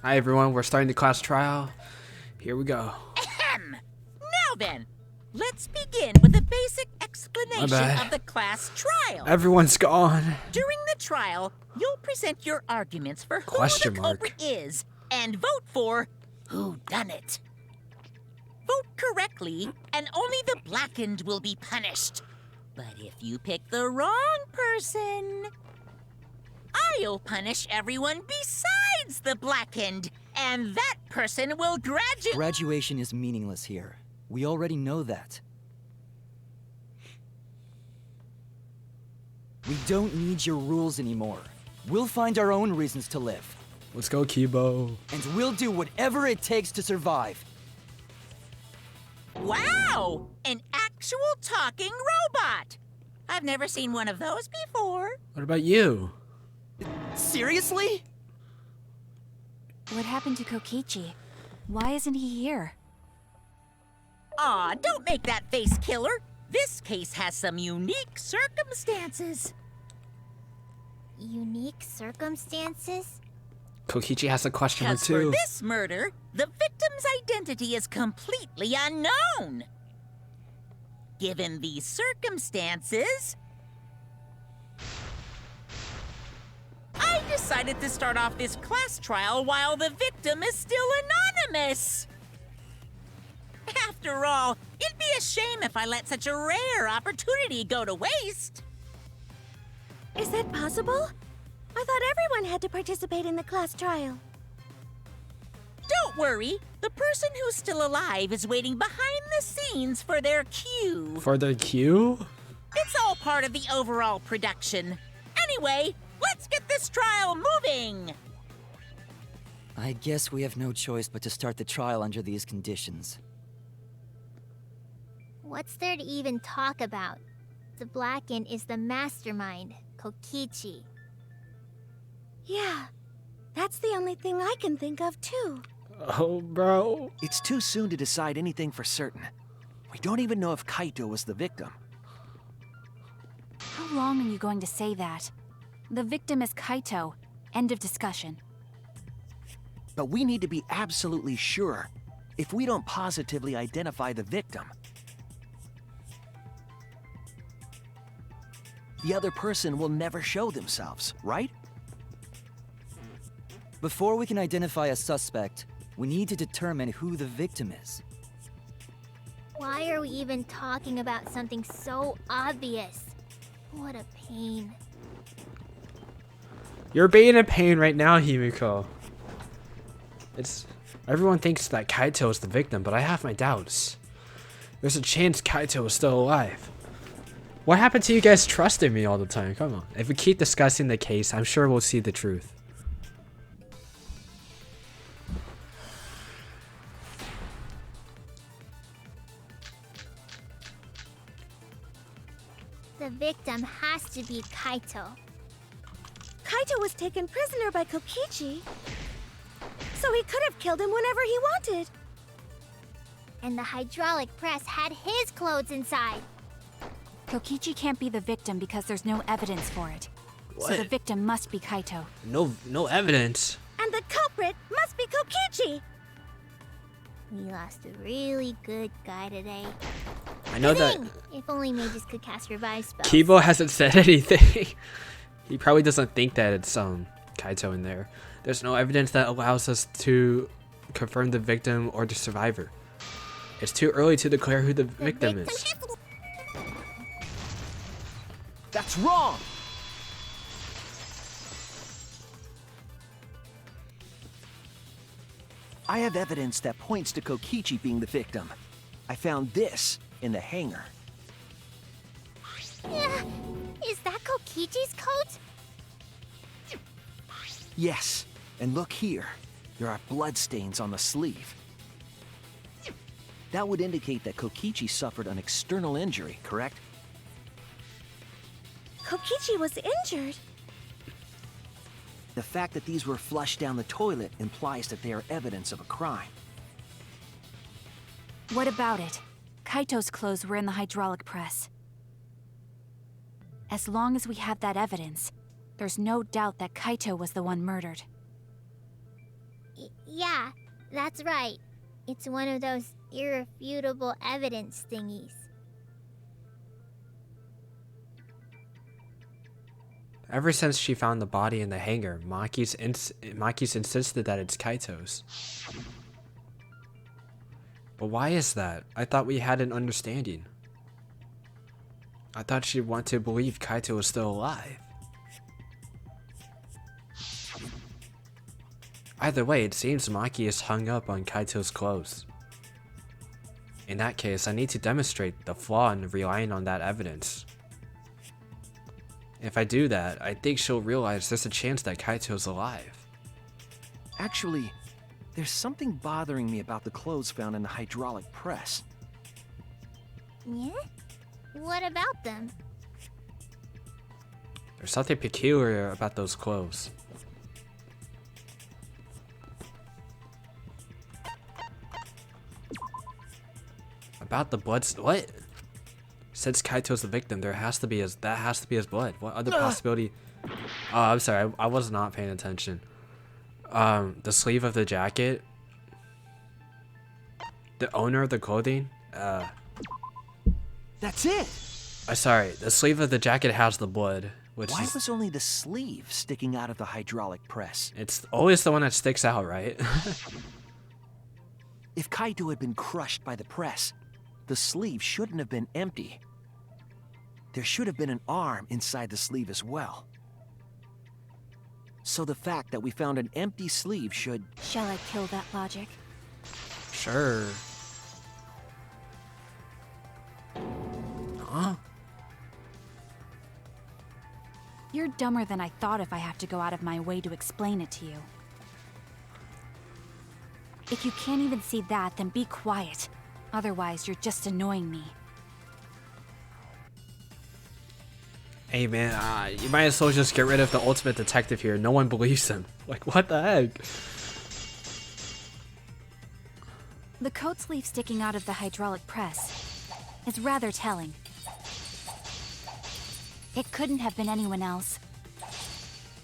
Hi everyone, we're starting the class trial. Here we go. Ahem. Now then, let's begin with a basic explanation of the class trial. Everyone's gone. During the trial, you'll present your arguments for who Question the mark. culprit is and vote for who done it. Vote correctly, and only the blackened will be punished. But if you pick the wrong person, I'll punish everyone besides the blackened, and that person will graduate. Graduation is meaningless here. We already know that. We don't need your rules anymore. We'll find our own reasons to live. Let's go, Kibo. And we'll do whatever it takes to survive. Wow! An actual talking robot! I've never seen one of those before. What about you? Seriously? What happened to Kokichi? Why isn't he here? Aw, don't make that face, killer. This case has some unique circumstances. Unique circumstances? Kokichi has a question mark Because for too. this murder, the victim's identity is completely unknown. Given these circumstances, I decided to start off this class trial while the victim is still anonymous. After all, it'd be a shame if I let such a rare opportunity go to waste. Is that possible? I thought everyone had to participate in the class trial. Don't worry, the person who's still alive is waiting behind the scenes for their cue. For the queue? It's all part of the overall production. Anyway, let's get this trial moving! I guess we have no choice but to start the trial under these conditions. What's there to even talk about? The Blackened is the mastermind, Kokichi. Yeah, that's the only thing I can think of too. Oh, bro. It's too soon to decide anything for certain. We don't even know if Kaito was the victim. How long are you going to say that? The victim is Kaito. End of discussion. But we need to be absolutely sure. If we don't positively identify the victim, the other person will never show themselves, right? Before we can identify a suspect, we need to determine who the victim is. Why are we even talking about something so obvious? What a pain. You're being in pain right now, Himiko. Everyone thinks that Kaito is the victim, but I have my doubts. There's a chance Kaito is still alive. What happened to you guys trusting me all the time? Come on. If we keep discussing the case, I'm sure we'll see the truth. The victim has to be Kaito. Kaito was taken prisoner by Kokichi, so he could have killed him whenever he wanted. And the hydraulic press had his clothes inside. Kokichi can't be the victim because there's no evidence for it. So the What? victim must be Kaito. No evidence. And the culprit must be Kokichi. We lost a really good guy today. I know that Dang! If only mages could cast revive spells. Kibo hasn't said anything. He probably doesn't think that it's Kaito in there. There's no evidence that allows us to confirm the victim or the survivor. It's too early to declare who the victim is. that's wrong! I have evidence that points to Kokichi being the victim. I found this in the hangar. Yeah, is that Kokichi's coat? Yes, and look here. There are bloodstains on the sleeve. That would indicate that Kokichi suffered an external injury, correct? Kokichi was injured. The fact that these were flushed down the toilet implies that they are evidence of a crime. What about it? Kaito's clothes were in the hydraulic press. As long as we have that evidence, there's no doubt that Kaito was the one murdered. Yeah, that's right. It's one of those irrefutable evidence thingies. Ever since she found the body in the hangar, Maki's insisted that it's Kaito's. But why is that? I thought we had an understanding. I thought she'd want to believe Kaito was still alive. Either way, it seems Maki is hung up on Kaito's clothes. In that case, I need to demonstrate the flaw in relying on that evidence. If I do that, I think she'll realize there's a chance that Kaito's alive. Actually, there's something bothering me about the clothes found in the hydraulic press. Yeah? What about them? There's something peculiar about those clothes. About the blood. What? Since Kaito's the victim, that has to be his blood. What other possibility? Oh, I'm sorry. I was not paying attention. The sleeve of the jacket. The owner of the clothing. That's it! Sorry. The sleeve of the jacket has the blood. Which Why was only the sleeve sticking out of the hydraulic press? It's always the one that sticks out, right? If Kaito had been crushed by the press, the sleeve shouldn't have been empty. There should have been an arm inside the sleeve as well. So the fact that we found an empty sleeve should... Shall I kill that logic? Sure. Huh? You're dumber than I thought if I have to go out of my way to explain it to you. If you can't even see that, then be quiet. Otherwise, you're just annoying me. Hey man, you might as well just get rid of the ultimate detective here. No one believes him. Like, what the heck? The coat sleeve sticking out of the hydraulic press is rather telling. It couldn't have been anyone else.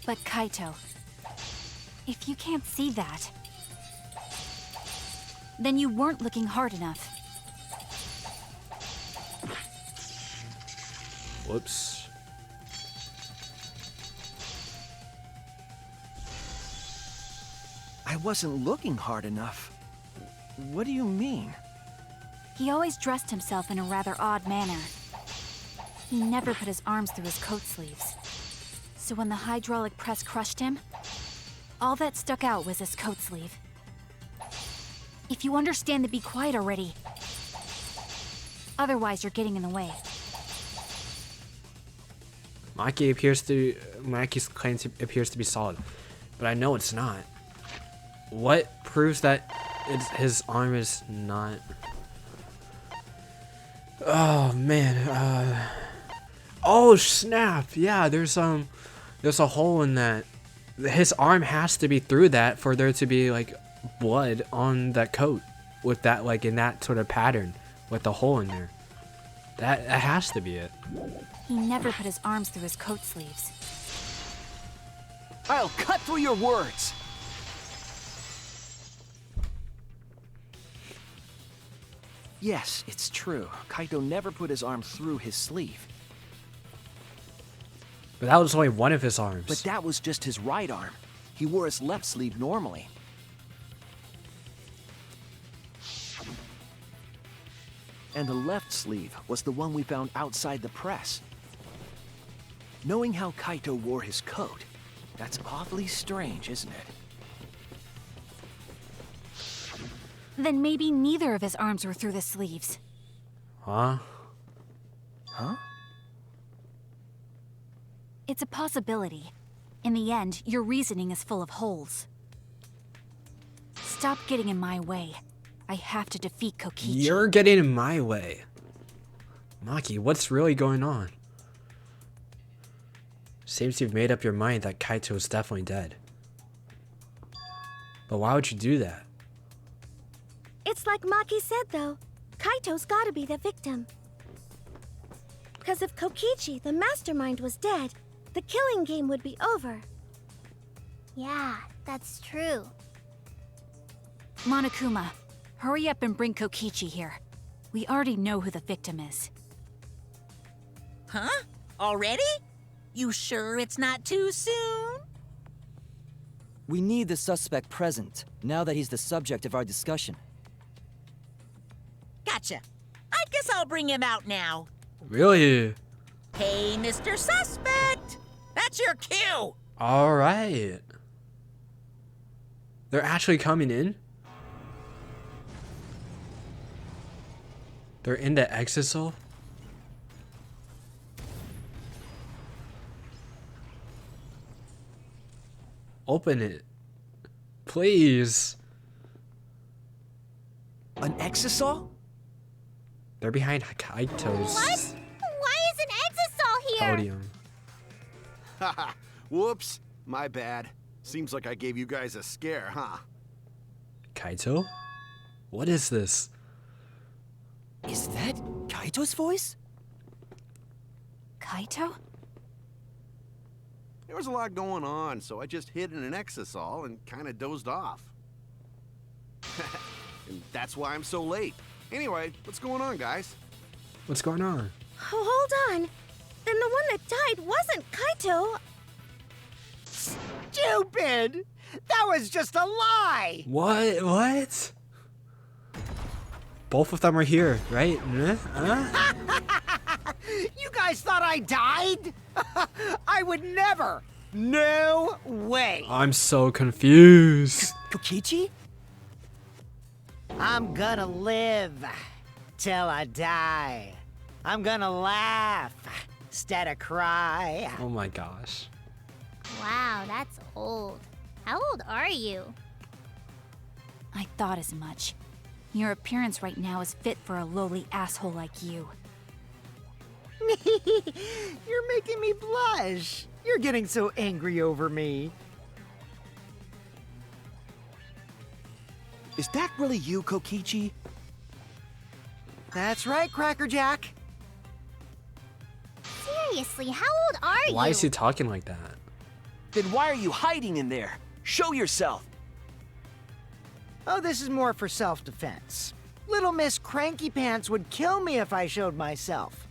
But Kaito, if you can't see that, then you weren't looking hard enough. Whoops. I wasn't looking hard enough. What do you mean? He always dressed himself in a rather odd manner. He never put his arms through his coat sleeves. So when the hydraulic press crushed him, all that stuck out was his coat sleeve. If you understand, then be quiet already. Otherwise, you're getting in the way. Maki's claim appears to be solid, but I know it's not. What proves that his arm is not? Oh man. Oh snap! Yeah, there's a hole in that. His arm has to be through that for there to be like blood on that coat with that, like, in that sort of pattern with the hole in there. That has to be it. He never put his arms through his coat sleeves. I'll cut through your words! Yes, it's true. Kaito never put his arm through his sleeve. But that was only one of his arms. But that was just his right arm. He wore his left sleeve normally. And the left sleeve was the one we found outside the press. Knowing how Kaito wore his coat, that's awfully strange, isn't it? Then maybe neither of his arms were through the sleeves. Huh? Huh? It's a possibility. In the end, your reasoning is full of holes. Stop getting in my way. I have to defeat Kokichi. You're getting in my way. Maki, what's really going on? Seems you've made up your mind that Kaito is definitely dead. But why would you do that? It's like Maki said, though. Kaito's gotta be the victim. Because if Kokichi, the mastermind, was dead, the killing game would be over. Yeah, that's true. Monokuma, hurry up and bring Kokichi here. We already know who the victim is. Huh? Already? You sure it's not too soon? We need the suspect present, now that he's the subject of our discussion. Gotcha. I guess I'll bring him out now. Really? Hey, Mr. Suspect! That's your cue! All right. They're actually coming in? They're in the exisal? Open it. Please. An exisal? They're behind Kaito's What? Why is an exisal here? podium. Haha, whoops. My bad. Seems like I gave you guys a scare, huh? Kaito? What is this? Is that Kaito's voice? Kaito? There was a lot going on, so I just hid in an exisal and kind of dozed off. And that's why I'm so late. Anyway, what's going on, guys? What's going on? Oh, hold on. Then the one that died wasn't Kaito. Stupid! That was just a lie! What? Both of them are here, right? Huh? You guys thought I died? I would never! No way! I'm so confused. Kokichi? I'm gonna live till I die. I'm gonna laugh instead of cry. Oh my gosh. Wow, that's old. How old are you? I thought as much. Your appearance right now is fit for a lowly asshole like you. You're making me blush. You're getting so angry over me. Is that really you, Kokichi? That's right, Crackerjack. Seriously, how old are you? Why is he talking like that? Then why are you hiding in there? Show yourself! Oh, this is more for self-defense. Little Miss Cranky Pants would kill me if I showed myself.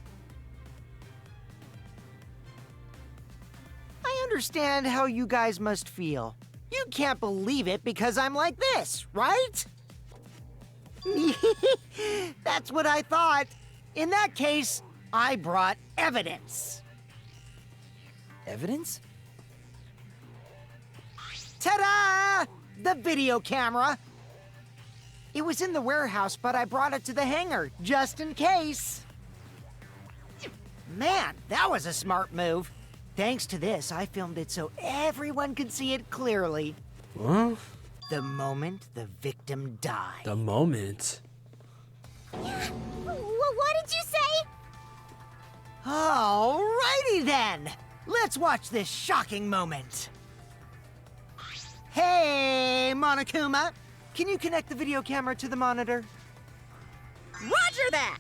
I understand how you guys must feel. You can't believe it because I'm like this, right? That's what I thought. In that case, I brought evidence. Evidence? Ta-da! The video camera. It was in the warehouse, but I brought it to the hangar, just in case. Man, that was a smart move. Thanks to this, I filmed it so everyone could see it clearly. Huh? The moment the victim died. The moment. What did you say? Alrighty then! Let's watch this shocking moment. Hey, Monokuma! Can you connect the video camera to the monitor? Roger that!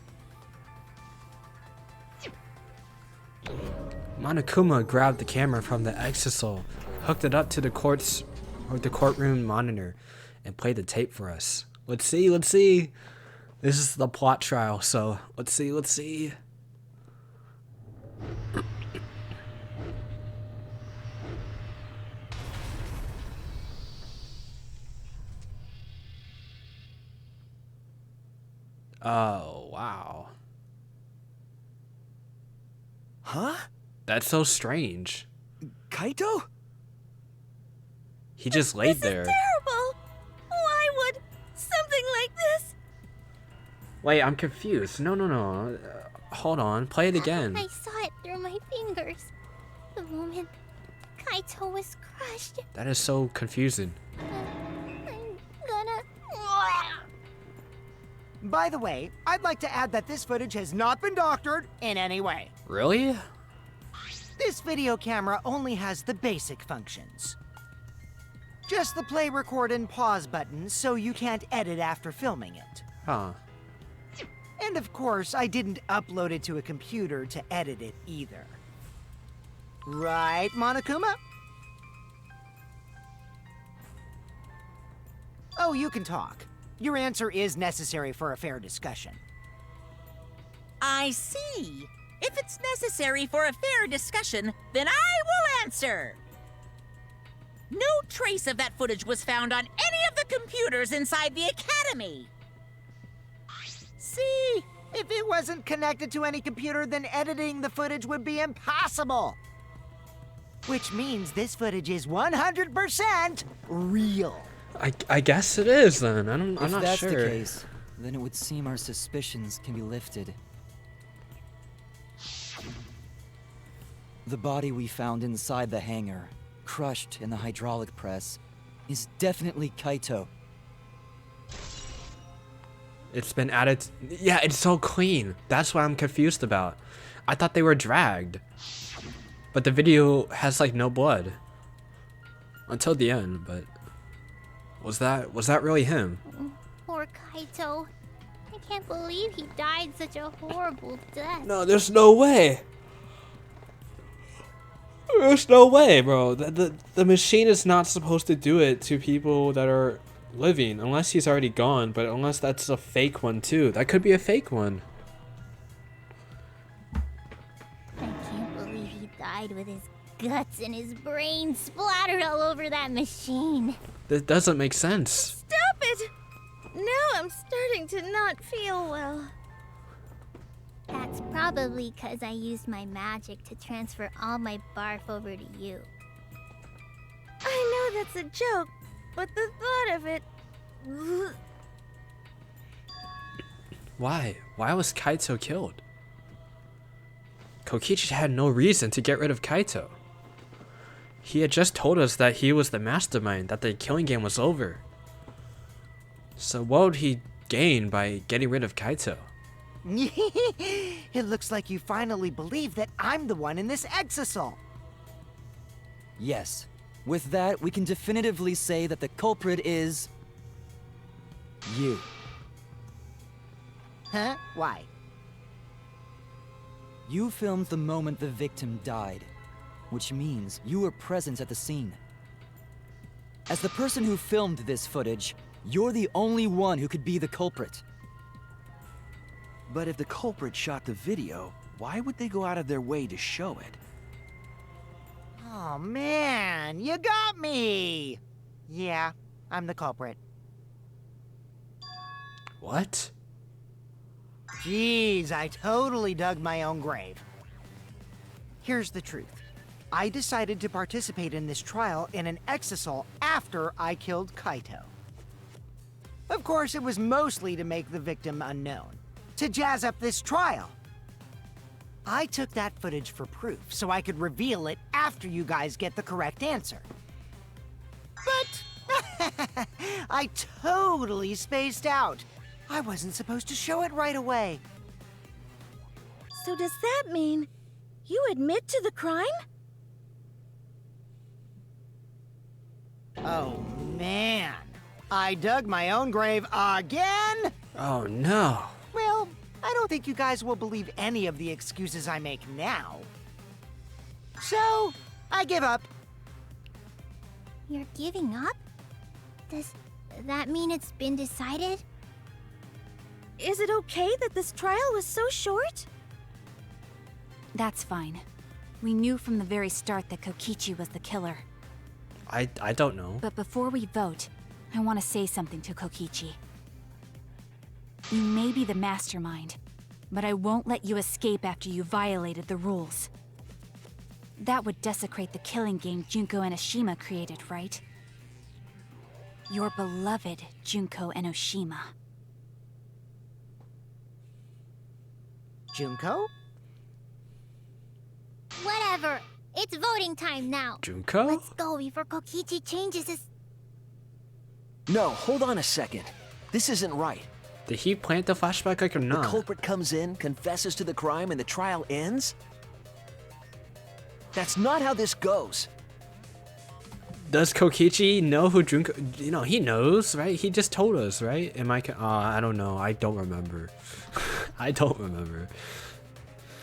Monokuma grabbed the camera from the exisal, hooked it up to the courtroom monitor, and played the tape for us. Let's see. This is the plot trial, so let's see. Oh, wow. Huh? That's so strange. Kaito? He just laid there. Terrible! Why would something like this? Wait, I'm confused. No. Hold on. Play it again. I saw it through my fingers. The moment Kaito was crushed. That is so confusing. I'm gonna... By the way, I'd like to add that this footage has not been doctored in any way. Really? This video camera only has the basic functions. Just the play, record, and pause buttons, so you can't edit after filming it. Huh. And of course, I didn't upload it to a computer to edit it either. Right, Monokuma? Oh, you can talk. Your answer is necessary for a fair discussion. I see. If it's necessary for a fair discussion, then I will answer. No trace of that footage was found on any of the computers inside the Academy. See? If it wasn't connected to any computer, then editing the footage would be impossible. Which means this footage is 100% real. I guess it is then. I'm If not that's sure. the case, then it would seem our suspicions can be lifted. The body we found inside the hangar, crushed in the hydraulic press, is definitely Kaito. It's been added. Yeah, it's so clean. That's what I'm confused about. I thought they were dragged. But the video has like no blood. Until the end, but was that really him? Poor Kaito. I can't believe he died such a horrible death. No, there's no way. There's no way, bro. The machine is not supposed to do it to people that are living, unless he's already gone, but unless that's a fake one too. That could be a fake one. I can't believe he died with his guts and his brain splattered all over that machine. That doesn't make sense. Stop it! Now I'm starting to not feel well. That's probably because I used my magic to transfer all my barf over to you. I know that's a joke, but the thought of it... Why? Why was Kaito killed? Kokichi had no reason to get rid of Kaito. He had just told us that he was the mastermind, that the killing game was over. So what would he gain by getting rid of Kaito? It looks like you finally believe that I'm the one in this exasol. Yes. With that, we can definitively say that the culprit is... you. Huh? Why? You filmed the moment the victim died, which means you were present at the scene. As the person who filmed this footage, you're the only one who could be the culprit. But if the culprit shot the video, why would they go out of their way to show it? Oh man, you got me! Yeah, I'm the culprit. What? Jeez, I totally dug my own grave. Here's the truth. I decided to participate in this trial in an exasol after I killed Kaito. Of course, it was mostly to make the victim unknown, to jazz up this trial. I took that footage for proof, so I could reveal it after you guys get the correct answer. But I totally spaced out. I wasn't supposed to show it right away. So does that mean you admit to the crime? Oh man, I dug my own grave again? Oh no. Well, I don't think you guys will believe any of the excuses I make now. So, I give up. You're giving up? Does that mean it's been decided? Is it okay that this trial was so short? That's fine. We knew from the very start that Kokichi was the killer. I don't know. But before we vote, I want to say something to Kokichi. You may be the mastermind, but I won't let you escape after you violated the rules. That would desecrate the killing game Junko Enoshima created, right? Your beloved Junko Enoshima. Junko? Whatever. It's voting time now. Junko? Let's go before Kokichi changes his... No, hold on a second. This isn't right. Did he plant the flashback like or The not? culprit comes in, confesses to the crime, and the trial ends? That's not how this goes. Does Kokichi know who Junko... You know, he knows, right? He just told us, right? Am I... I don't know. I don't remember. I don't remember.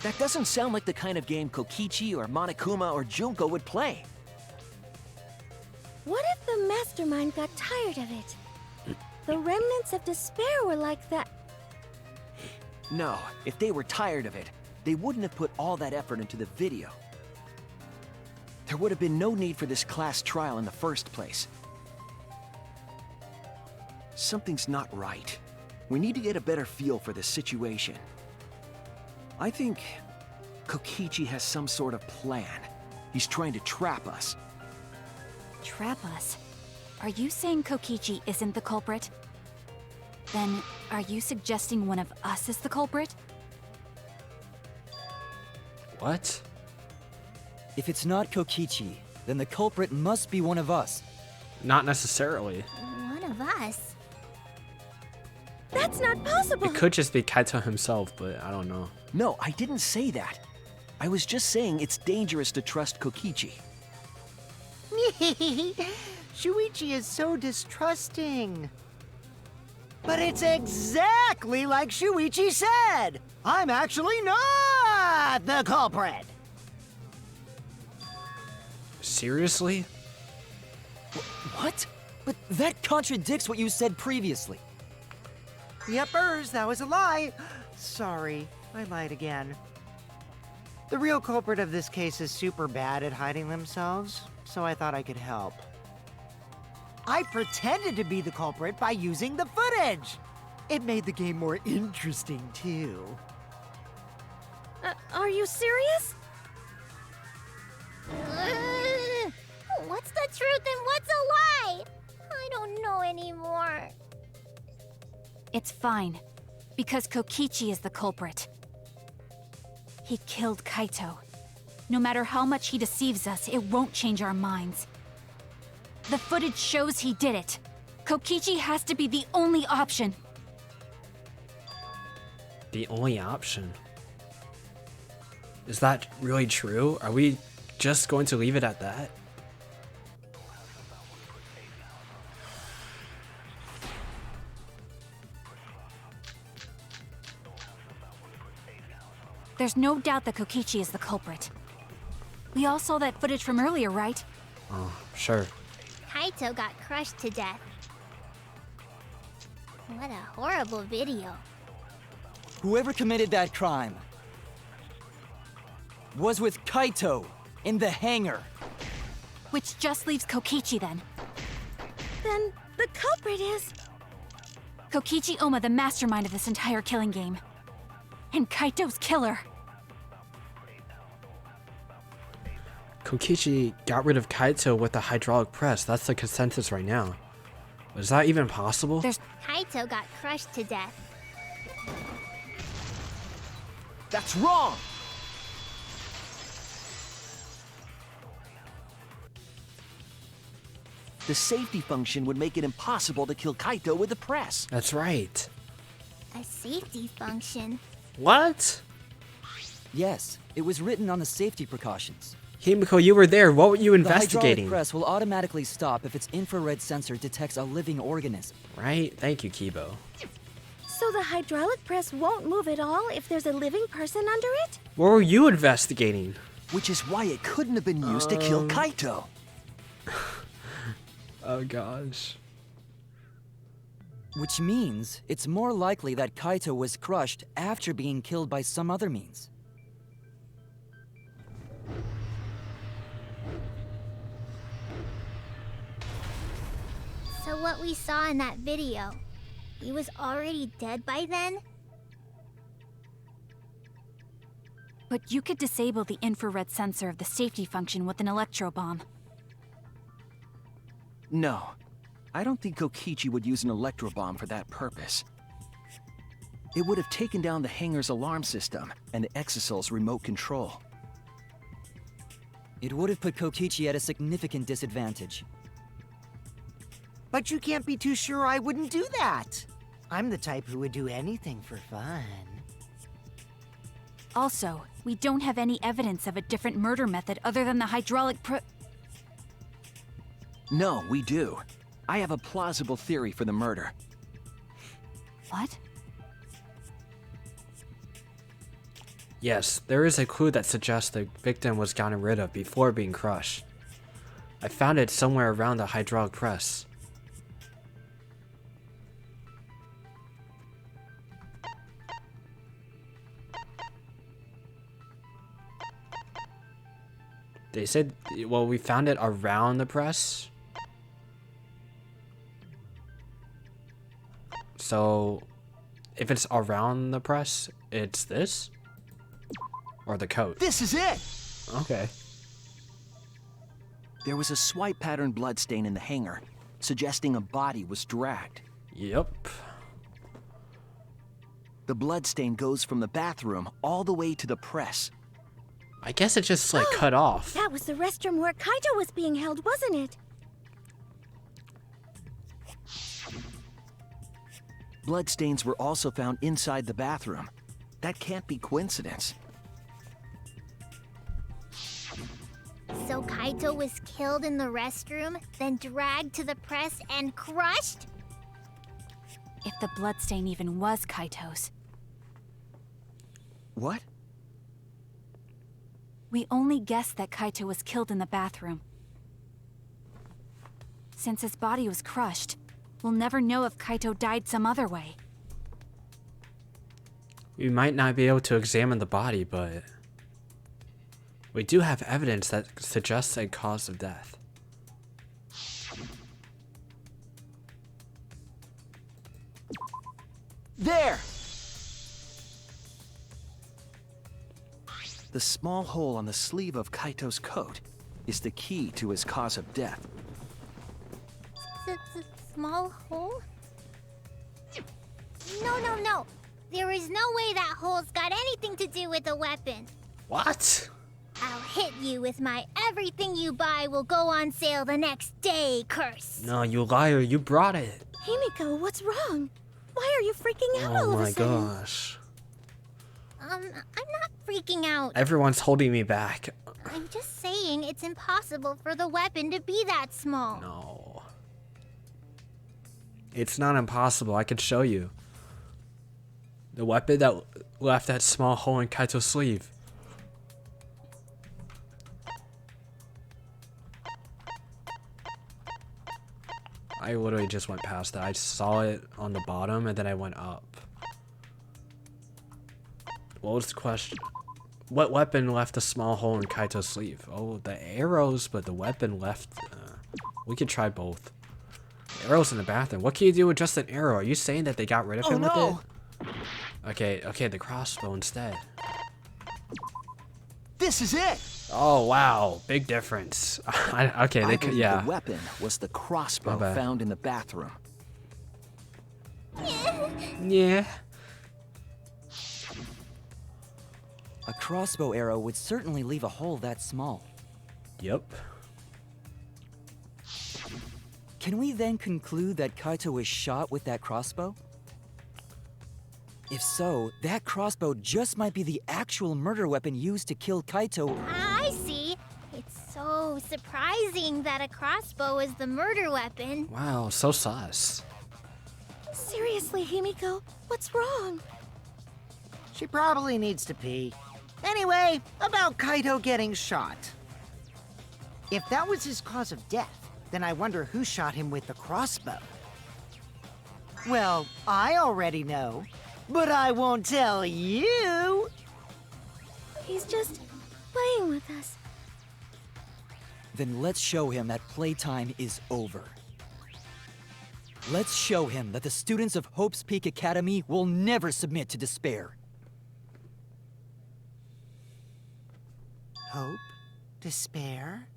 That doesn't sound like the kind of game Kokichi or Monokuma or Junko would play. What if the mastermind got tired of it? the remnants of despair were like that. No, if they were tired of it, they wouldn't have put all that effort into the video. There would have been no need for this class trial in the first place. Something's not right. We need to get a better feel for this situation. I think Kokichi has some sort of plan. He's trying to trap us. Trap us? Are you saying Kokichi isn't the culprit? Then, are you suggesting one of us is the culprit? What? If it's not Kokichi, then the culprit must be one of us. Not necessarily. One of us? That's not possible! It could just be Kaito himself, but I don't know. No, I didn't say that. I was just saying it's dangerous to trust Kokichi. Shuichi is so distrusting. But it's exactly like Shuichi said! I'm actually not the culprit! Seriously? What? But that contradicts what you said previously. Yepers, that was a lie. Sorry, I lied again. The real culprit of this case is super bad at hiding themselves, so I thought I could help. I pretended to be the culprit by using the footage! It made the game more interesting, too. Are you serious? What's the truth and what's a lie? I don't know anymore. It's fine, because Kokichi is the culprit. He killed Kaito. No matter how much he deceives us, it won't change our minds. The footage shows he did it. Kokichi has to be the only option. The only option? Is that really true? Are we just going to leave it at that? There's no doubt that Kokichi is the culprit. We all saw that footage from earlier, right? Oh, sure. Kaito got crushed to death. What a horrible video. Whoever committed that crime was with Kaito in the hangar. Which just leaves Kokichi then. Then the culprit is... Kokichi Oma, the mastermind of this entire killing game. And Kaito's killer. Kokichi got rid of Kaito with the hydraulic press. That's the consensus right now. Is that even possible? Kaito got crushed to death. That's wrong! The safety function would make it impossible to kill Kaito with the press. That's right. A safety function. What? Yes, it was written on the safety precautions. Himiko, you were there. What were you The investigating? hydraulic press will automatically stop if its infrared sensor detects a living organism. Right? Thank you, Kibo. So the hydraulic press won't move at all if there's a living person under it? What were you investigating? Which is why it couldn't have been used to kill Kaito. Oh gosh. Which means it's more likely that Kaito was crushed after being killed by some other means. So what we saw in that video, he was already dead by then? But you could disable the infrared sensor of the safety function with an electro bomb. No, I don't think Kokichi would use an electro bomb for that purpose. It would have taken down the hangar's alarm system and the Exosol's remote control. It would have put Kokichi at a significant disadvantage. But you can't be too sure I wouldn't do that. I'm the type who would do anything for fun. Also, we don't have any evidence of a different murder method other than the hydraulic No, we do. I have a plausible theory for the murder. What? Yes, there is a clue that suggests the victim was gotten rid of before being crushed. I found it somewhere around the hydraulic press. They said, well, we found it around the press. So, if it's around the press, it's this? Or the coat? This is it! Okay. There was a swipe pattern bloodstain in the hangar, suggesting a body was dragged. Yep. The bloodstain goes from the bathroom all the way to the press. I guess it just like cut off. That was the restroom where Kaito was being held, wasn't it? Bloodstains were also found inside the bathroom. That can't be coincidence. So Kaito was killed in the restroom, then dragged to the press and crushed? If the bloodstain even was Kaito's. What? We only guessed that Kaito was killed in the bathroom. Since his body was crushed, we'll never know if Kaito died some other way. We might not be able to examine the body, but we do have evidence that suggests a cause of death. There! The small hole on the sleeve of Kaito's coat is the key to his cause of death. Small hole? No. There is no way that hole's got anything to do with the weapon. What? I'll hit you with my everything you buy will go on sale the next day curse. No, you liar, you brought it. Himiko, what's wrong? Why are you freaking out all Oh of a my sudden? gosh. I'm not freaking out. Everyone's holding me back. I'm just saying it's impossible for the weapon to be that small. No. It's not impossible, I could show you. The weapon that left that small hole in Kaito's sleeve. I literally just went past that. I saw it on the bottom and then I went up. What was the question? What weapon left a small hole in Kaito's sleeve? Oh, the arrows, but the weapon left. We could try both. Arrows in the bathroom. What can you do with just an arrow? Are you saying that they got rid of him with it? Okay, the crossbow instead. This is it! Oh wow, big difference. Okay, I they could, believe yeah. the weapon was the crossbow My bad. found in the bathroom. Yeah. A crossbow arrow would certainly leave a hole that small. Yep. Can we then conclude that Kaito was shot with that crossbow? If so, that crossbow just might be the actual murder weapon used to kill Kaito. I see. It's so surprising that a crossbow is the murder weapon. Wow, so sus. Seriously, Himiko, what's wrong? She probably needs to pee. Anyway, about Kaito getting shot. If that was his cause of death, then I wonder who shot him with the crossbow. Well, I already know, but I won't tell you. He's just playing with us. Then let's show him that playtime is over. Let's show him that the students of Hope's Peak Academy will never submit to despair. Hope? Despair?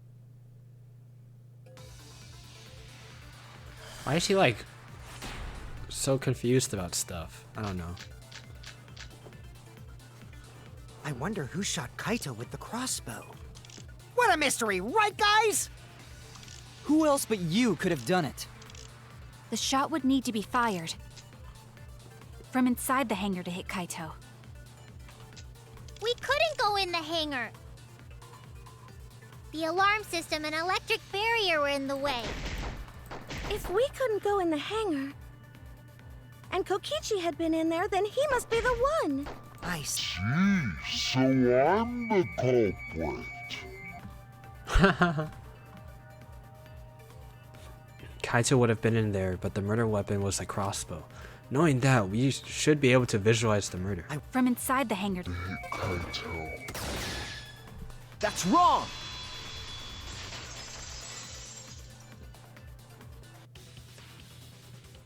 Why is he like so confused about stuff? I don't know. I wonder who shot Kaito with the crossbow. What a mystery, right, guys? Who else but you could have done it? The shot would need to be fired from inside the hangar to hit Kaito. We couldn't go in the hangar. The alarm system and electric barrier were in the way. If we couldn't go in the hangar, and Kokichi had been in there, then he must be the one. I see. So I'm the culprit. Kaito would have been in there, but the murder weapon was a crossbow. Knowing that, we should be able to visualize the murder. From inside the hangar. Kaito. That's wrong!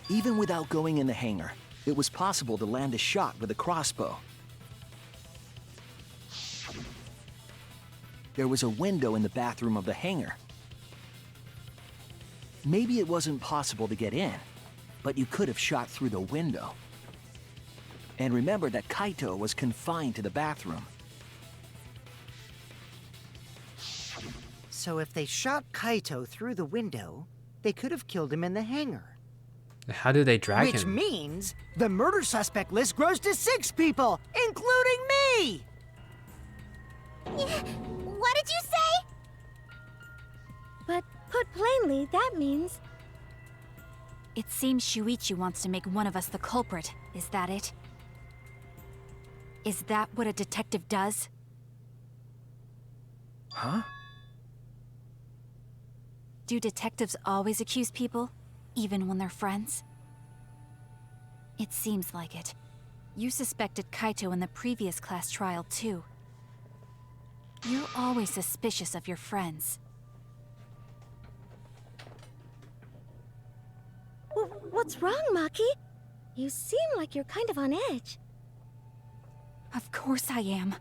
Even without going in the hangar, it was possible to land a shot with a crossbow. There was a window in the bathroom of the hangar. Maybe it wasn't possible to get in, but you could have shot through the window. And remember that Kaito was confined to the bathroom. So if they shot Kaito through the window, they could have killed him in the hangar. How do they drag Which him? means the murder suspect list grows to 6 people, including me! What did you say? But put plainly, that means It seems Shuichi wants to make one of us the culprit. Is that it? Is that what a detective does? Huh? Do detectives always accuse people, even when they're friends? It seems like it. You suspected Kaito in the previous class trial, too. You're always suspicious of your friends. What's wrong, Maki? You seem like you're kind of on edge. Of course I am.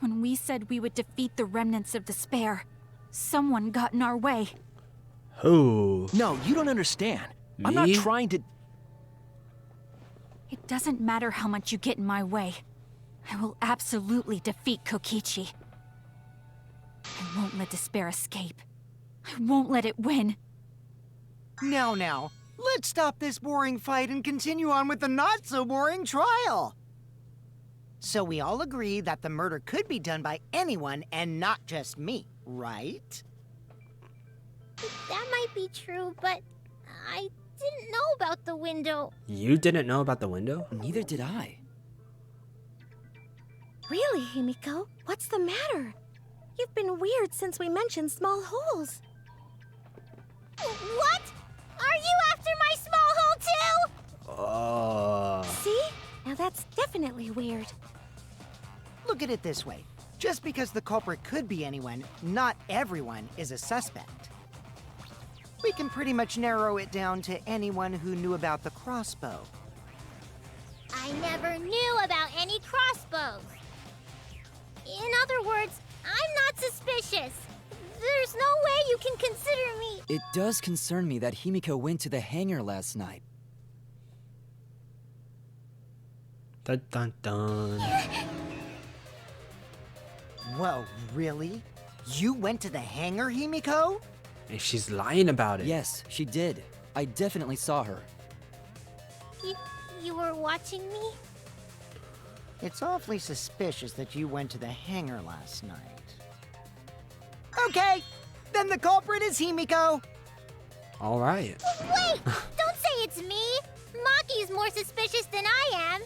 When we said we would defeat the remnants of despair, someone got in our way. Who? No, you don't understand. I'm not Me? trying to... It doesn't matter how much you get in my way. I will absolutely defeat Kokichi. I won't let despair escape. I won't let it win. Now, let's stop this boring fight and continue on with the not-so-boring trial. So we all agree that the murder could be done by anyone and not just me, right? That might be true, but I didn't know about the window. You didn't know about the window? Neither did I. Really, Himiko? What's the matter? You've been weird since we mentioned small holes. What? Are you after my small hole too? See? Now that's definitely weird. Look at it this way. Just because the culprit could be anyone, not everyone is a suspect. We can pretty much narrow it down to anyone who knew about the crossbow. I never knew about any crossbows. In other words, I'm not suspicious. There's no way you can consider me. It does concern me that Himiko went to the hangar last night. Dun dun dun. Whoa, really? You went to the hangar, Himiko? And she's lying about it. Yes, she did. I definitely saw her. You were watching me? It's awfully suspicious that you went to the hangar last night. Okay, then the culprit is Himiko. All right. Wait! Don't say it's me! Maki's more suspicious than I am.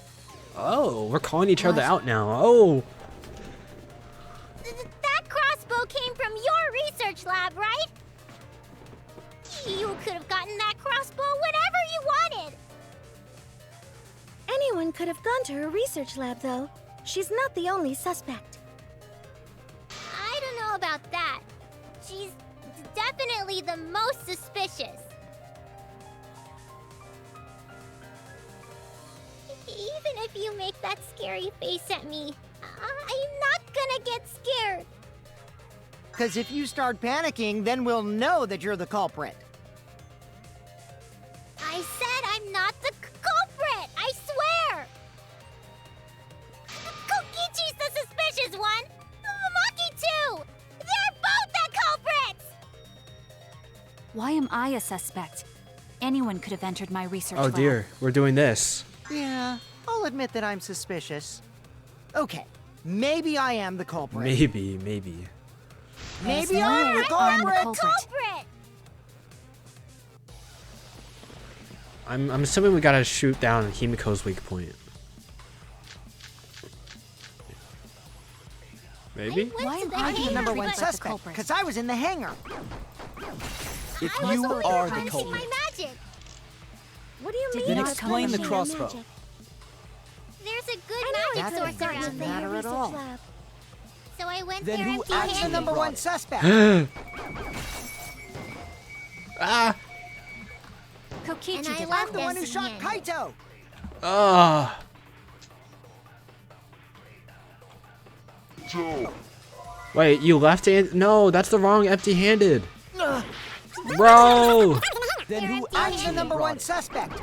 Oh, we're calling each other out now. Oh. That crossbow came from your research lab, right? You could have gotten that crossbow whenever you wanted. Anyone could have gone to her research lab, though. She's not the only suspect. I don't know about that. She's definitely the most suspicious. Even if you make that scary face at me, I'm not gonna get scared. Because if you start panicking, then we'll know that you're the culprit. I said I'm not the culprit! I swear! Kokichi's the suspicious one! Maki too! They're both the culprits! Why am I a suspect? Anyone could have entered my research Oh lab. dear, we're doing this. Yeah, I'll admit that I'm suspicious. Okay, maybe I am the culprit. Maybe. Maybe I'm the I'm the culprit. culprit. I'm assuming we gotta shoot down Himiko's weak point. Maybe? Why am I'm the number one but the suspect, culprit? because I was in the hangar. If I was you only are the harnessing culprit, my magic. What do you Did mean? then not explain the punish crossbow. Magic? There's a good That magic doesn't source around here. matter at all. Lab. So I went Then there who I'm the empty-handed. number brought one it? suspect. Ah! Kokichi And I did left I'm the one who us shot again. Kaito! Ah. Joe. Wait, you left-handed? No, that's the wrong empty-handed. Bro. Then who I'm the actually number brought one it? suspect.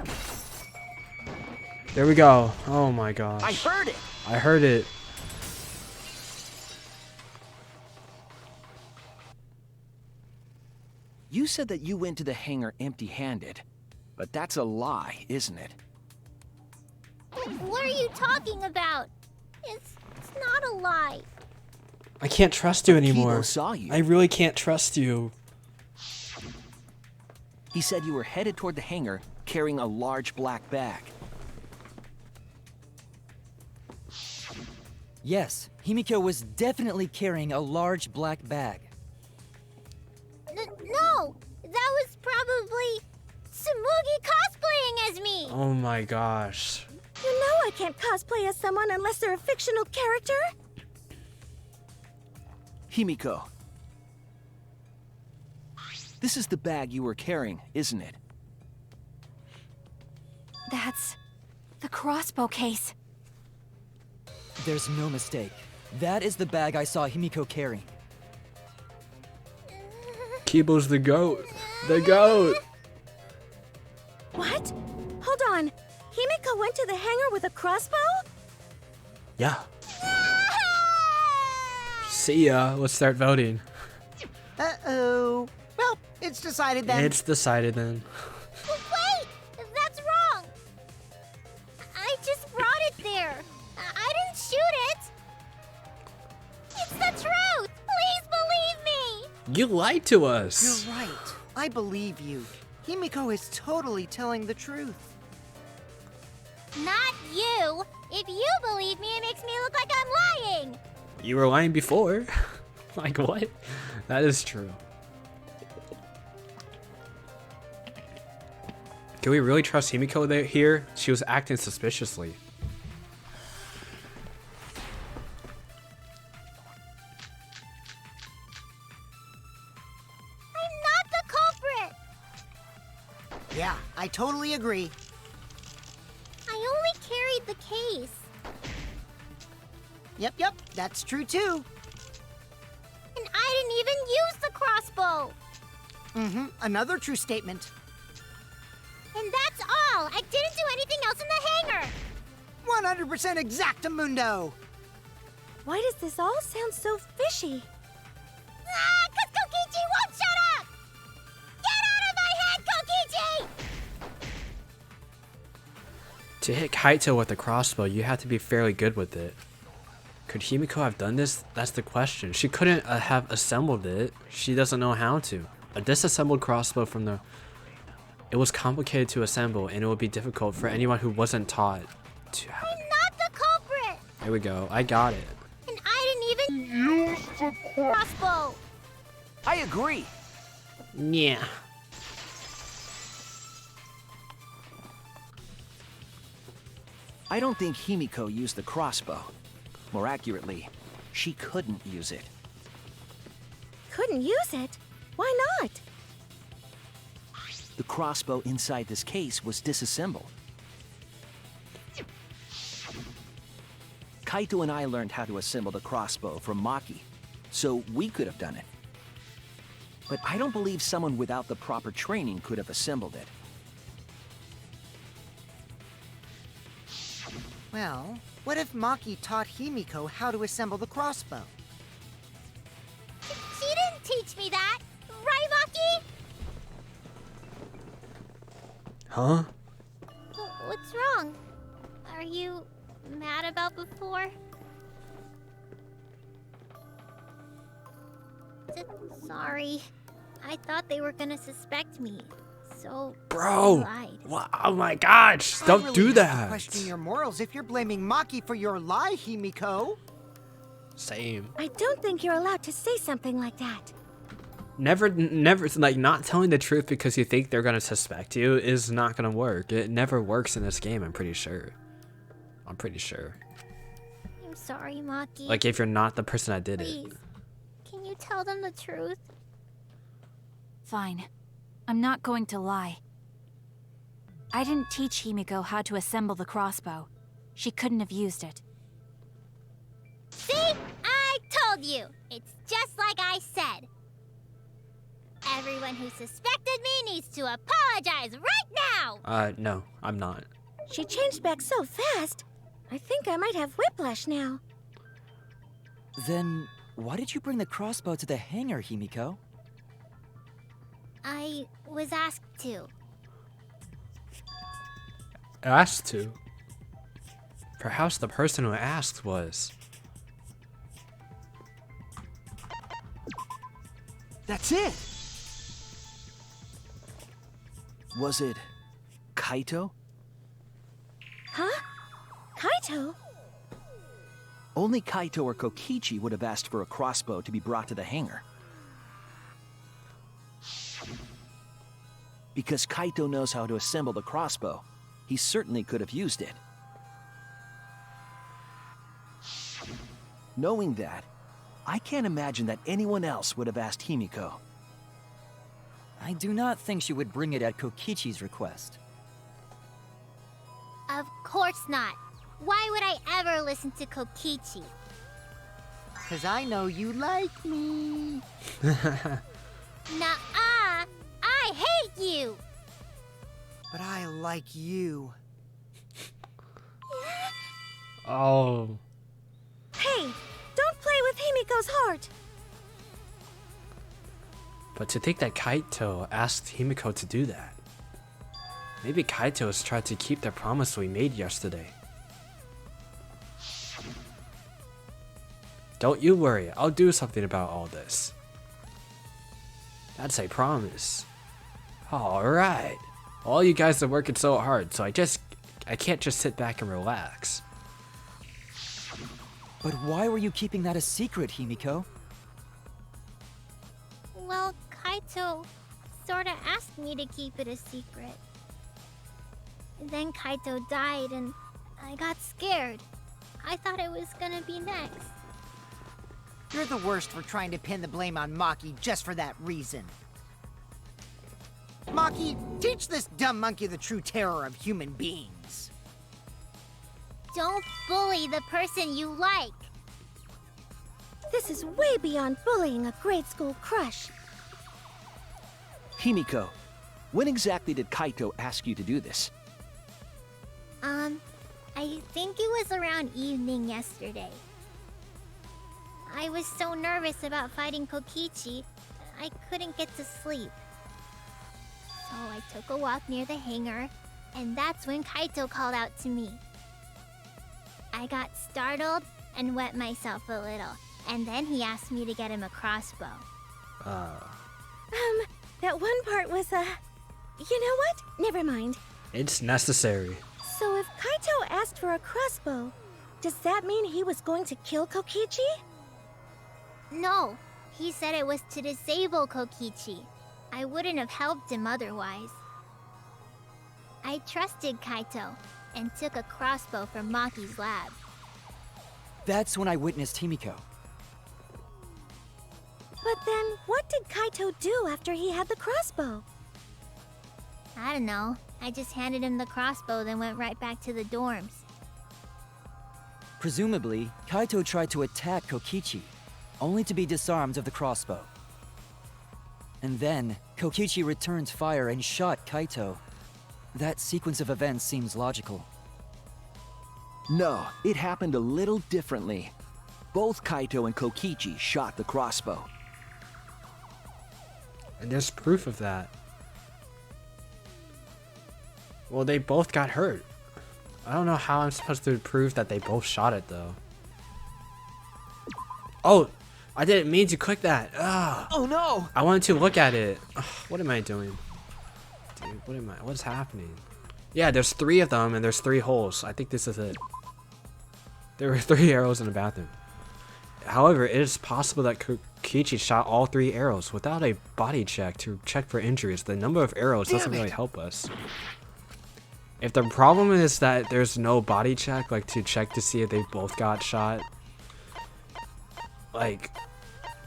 There we go. Oh my gosh. I heard it. I heard it. You said that you went to the hangar empty-handed, but that's a lie, isn't it? What are you talking about? It's not a lie. I can't trust you anymore. Kibo saw you. I really can't trust you. He said you were headed toward the hangar carrying a large black bag. Yes, Himiko was definitely carrying a large black bag. No, that was probably Tsumugi cosplaying as me. Oh my gosh. You know I can't cosplay as someone unless they're a fictional character. Himiko. This is the bag you were carrying, isn't it? That's the crossbow case. There's no mistake. That is the bag I saw Himiko carrying. Kibo's the goat. The goat. What? Hold on. Himiko went to the hangar with a crossbow? Yeah. See ya. Let's start voting. Uh-oh. Well, it's decided then. It's decided then. Wait, that's wrong. I just brought it there. I didn't shoot it. It's the truth. Please believe me. You lied to us. You're right. I believe you. Himiko is totally telling the truth. Not you. If you believe me, it makes me look like I'm lying. You were lying before. Like what? That is true. Can we really trust Himiko here? She was acting suspiciously. I'm not the culprit. Yeah, I totally agree. I only carried the case. Yep, that's true too. And I didn't even use the crossbow. Mm-hmm, another true statement. And that's all. I didn't do anything else in the hangar. 100% exactamundo. Why does this all sound so fishy? Ah, 'cause Kokichi won't shut up! Get out of my head, Kokichi! To hit Kaito with the crossbow, you have to be fairly good with it. Could Himiko have done this? That's the question. She couldn't have assembled it. She doesn't know how to. A disassembled crossbow from the... It was complicated to assemble, and it would be difficult for anyone who wasn't taught to have I'm it. not the culprit. There we go. I got it. And I didn't even use the crossbow. I agree. Yeah. I don't think Himiko used the crossbow. More accurately, she couldn't use it. Couldn't use it? Why not? The crossbow inside this case was disassembled. Kaito and I learned how to assemble the crossbow from Maki, so we could have done it. But I don't believe someone without the proper training could have assembled it. Well, what if Maki taught Himiko how to assemble the crossbow? She didn't teach me that. Right, Maki? Huh? What's wrong? Are you mad about before? Sorry. I thought they were gonna suspect me. So Bro! I lied. Oh my gosh! Don't I really do have to that! question your morals if you're blaming Maki for your lie, Himiko. Same. I don't think you're allowed to say something like that. Never, like, not telling the truth because you think they're gonna suspect you is not gonna work. It never works in this game, I'm pretty sure. I'm pretty sure. I'm sorry, Maki. Like, if you're not the person that did it. Please, can you tell them the truth? Fine. I'm not going to lie. I didn't teach Himiko how to assemble the crossbow. She couldn't have used it. See? I told you! It's just like I said. Everyone who suspected me needs to apologize right now! No, I'm not. She changed back so fast. I think I might have whiplash now. Then, why did you bring the crossbow to the hangar, Himiko? I was asked to. Asked to? Perhaps the person who asked was... That's it! Was it Kaito? Huh? Kaito? Only Kaito or Kokichi would have asked for a crossbow to be brought to the hangar. Because Kaito knows how to assemble the crossbow, he certainly could have used it. Knowing that, I can't imagine that anyone else would have asked Himiko. I do not think she would bring it at Kokichi's request. Of course not. Why would I ever listen to Kokichi? 'Cause I know you like me. Nuh-uh! I hate you! But I like you. Oh. Hey, don't play with Himiko's heart. But to think that Kaito asked Himiko to do that. Maybe Kaito has tried to keep the promise we made yesterday. Don't you worry, I'll do something about all this. That's a promise. Alright. All you guys are working so hard, so I can't just sit back and relax. But why were you keeping that a secret, Himiko? Well, Kaito sorta asked me to keep it a secret. Then Kaito died and I got scared. I thought it was gonna be next. You're the worst for trying to pin the blame on Maki just for that reason. Maki, teach this dumb monkey the true terror of human beings. Don't bully the person you like. This is way beyond bullying a grade school crush. Himiko, when exactly did Kaito ask you to do this? I think it was around evening yesterday. I was so nervous about fighting Kokichi, I couldn't get to sleep. So I took a walk near the hangar, and that's when Kaito called out to me. I got startled and wet myself a little, and then he asked me to get him a crossbow. That one part was, you know what? Never mind. It's necessary. So if Kaito asked for a crossbow, does that mean he was going to kill Kokichi? No, he said it was to disable Kokichi. I wouldn't have helped him otherwise. I trusted Kaito and took a crossbow from Maki's lab. That's when I witnessed Himiko. But then, what did Kaito do after he had the crossbow? I don't know. I just handed him the crossbow, then went right back to the dorms. Presumably, Kaito tried to attack Kokichi, only to be disarmed of the crossbow. And then, Kokichi returned fire and shot Kaito. That sequence of events seems logical. No, it happened a little differently. Both Kaito and Kokichi shot the crossbow. And there's proof of that. Well, they both got hurt. I don't know how I'm supposed to prove that they both shot it, though. Oh, I didn't mean to click that. Ugh. Oh no! I wanted to look at it. Ugh, what am I doing? Dude, what's happening? Yeah, there's 3 of them and there's 3 holes. I think this is it. There were 3 arrows in the bathroom. However, it is possible that Kokichi shot all 3 arrows without a body check to check for injuries. The number of arrows doesn't really help us. If the problem is that there's no body check, like to check to see if they both got shot, like,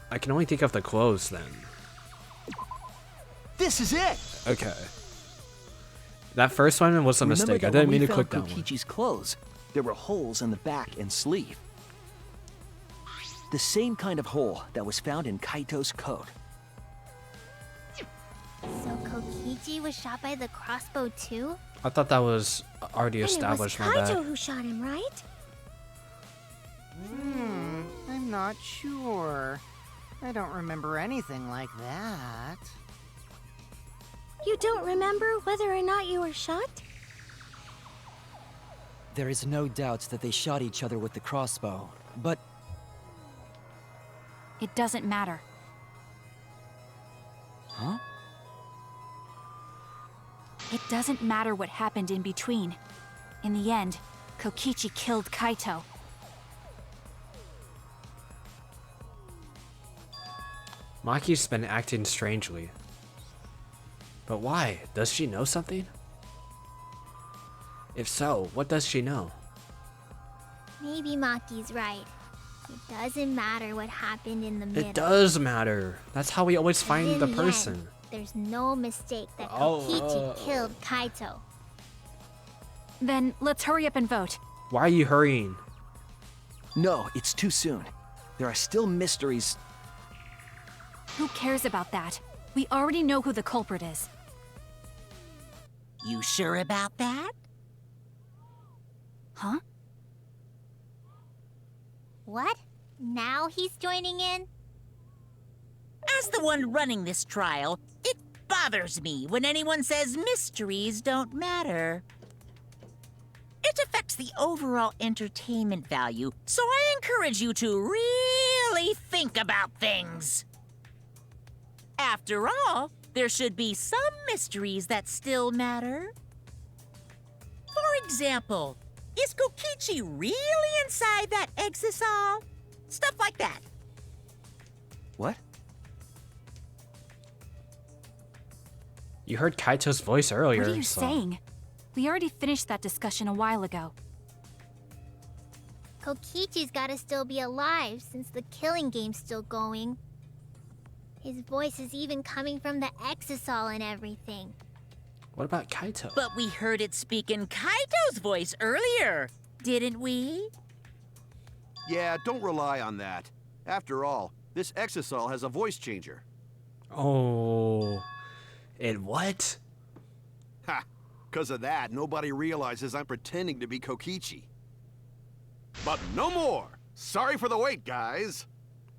I can only think of the clothes then. This is it! Okay. That first one was a Remember mistake. I that when didn't mean we to found click that one. Kokichi's clothes, there were holes in the back and sleeve. The same kind of hole that was found in Kaito's coat. So Kokichi was shot by the crossbow too? I thought that was already And it was established. My Kaito bad. who shot him, right? I'm not sure. I don't remember anything like that. You don't remember whether or not you were shot? There is no doubt that they shot each other with the crossbow, but It doesn't matter. huh? It doesn't matter what happened in between. In the end, Kokichi killed Kaito. Maki's been acting strangely. But why? Does she know something? If so, what does she know? Maybe Maki's right. It doesn't matter what happened in the middle. It does matter. That's how we always In find the end, person. there's no mistake that Oh, Kokichi killed Kaito. Then let's hurry up and vote. Why are you hurrying? No, it's too soon. There are still mysteries. Who cares about that? We already know who the culprit is. You sure about that? Huh? What? Now he's joining in? As the one running this trial, it bothers me when anyone says mysteries don't matter. It affects the overall entertainment value, so I encourage you to really think about things. After all, there should be some mysteries that still matter. For example, is Kokichi really inside that exisal? Stuff like that. What? You heard Kaito's voice earlier. What are you so- saying? We already finished that discussion a while ago. Kokichi's gotta still be alive since the killing game's still going. His voice is even coming from the exisal and everything. What about Kaito? But we heard it speak in Kaito's voice earlier, didn't we? Yeah, don't rely on that. After all, this exisal has a voice changer. Oh. It what? Ha! Because of that, nobody realizes I'm pretending to be Kokichi. But no more! Sorry for the wait, guys!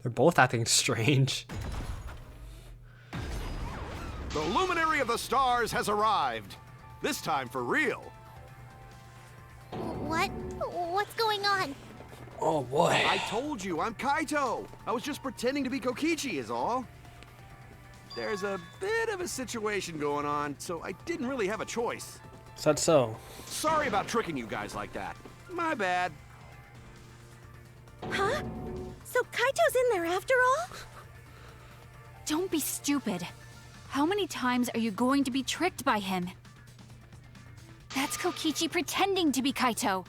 They're both acting strange. The luminary of the stars has arrived. This time for real. What? What's going on? Oh boy. I told you, I'm Kaito. I was just pretending to be Kokichi is all. There's a bit of a situation going on, so I didn't really have a choice. Said so. Sorry about tricking you guys like that. My bad. Huh? So Kaito's in there after all? Don't be stupid. How many times are you going to be tricked by him? That's Kokichi pretending to be Kaito.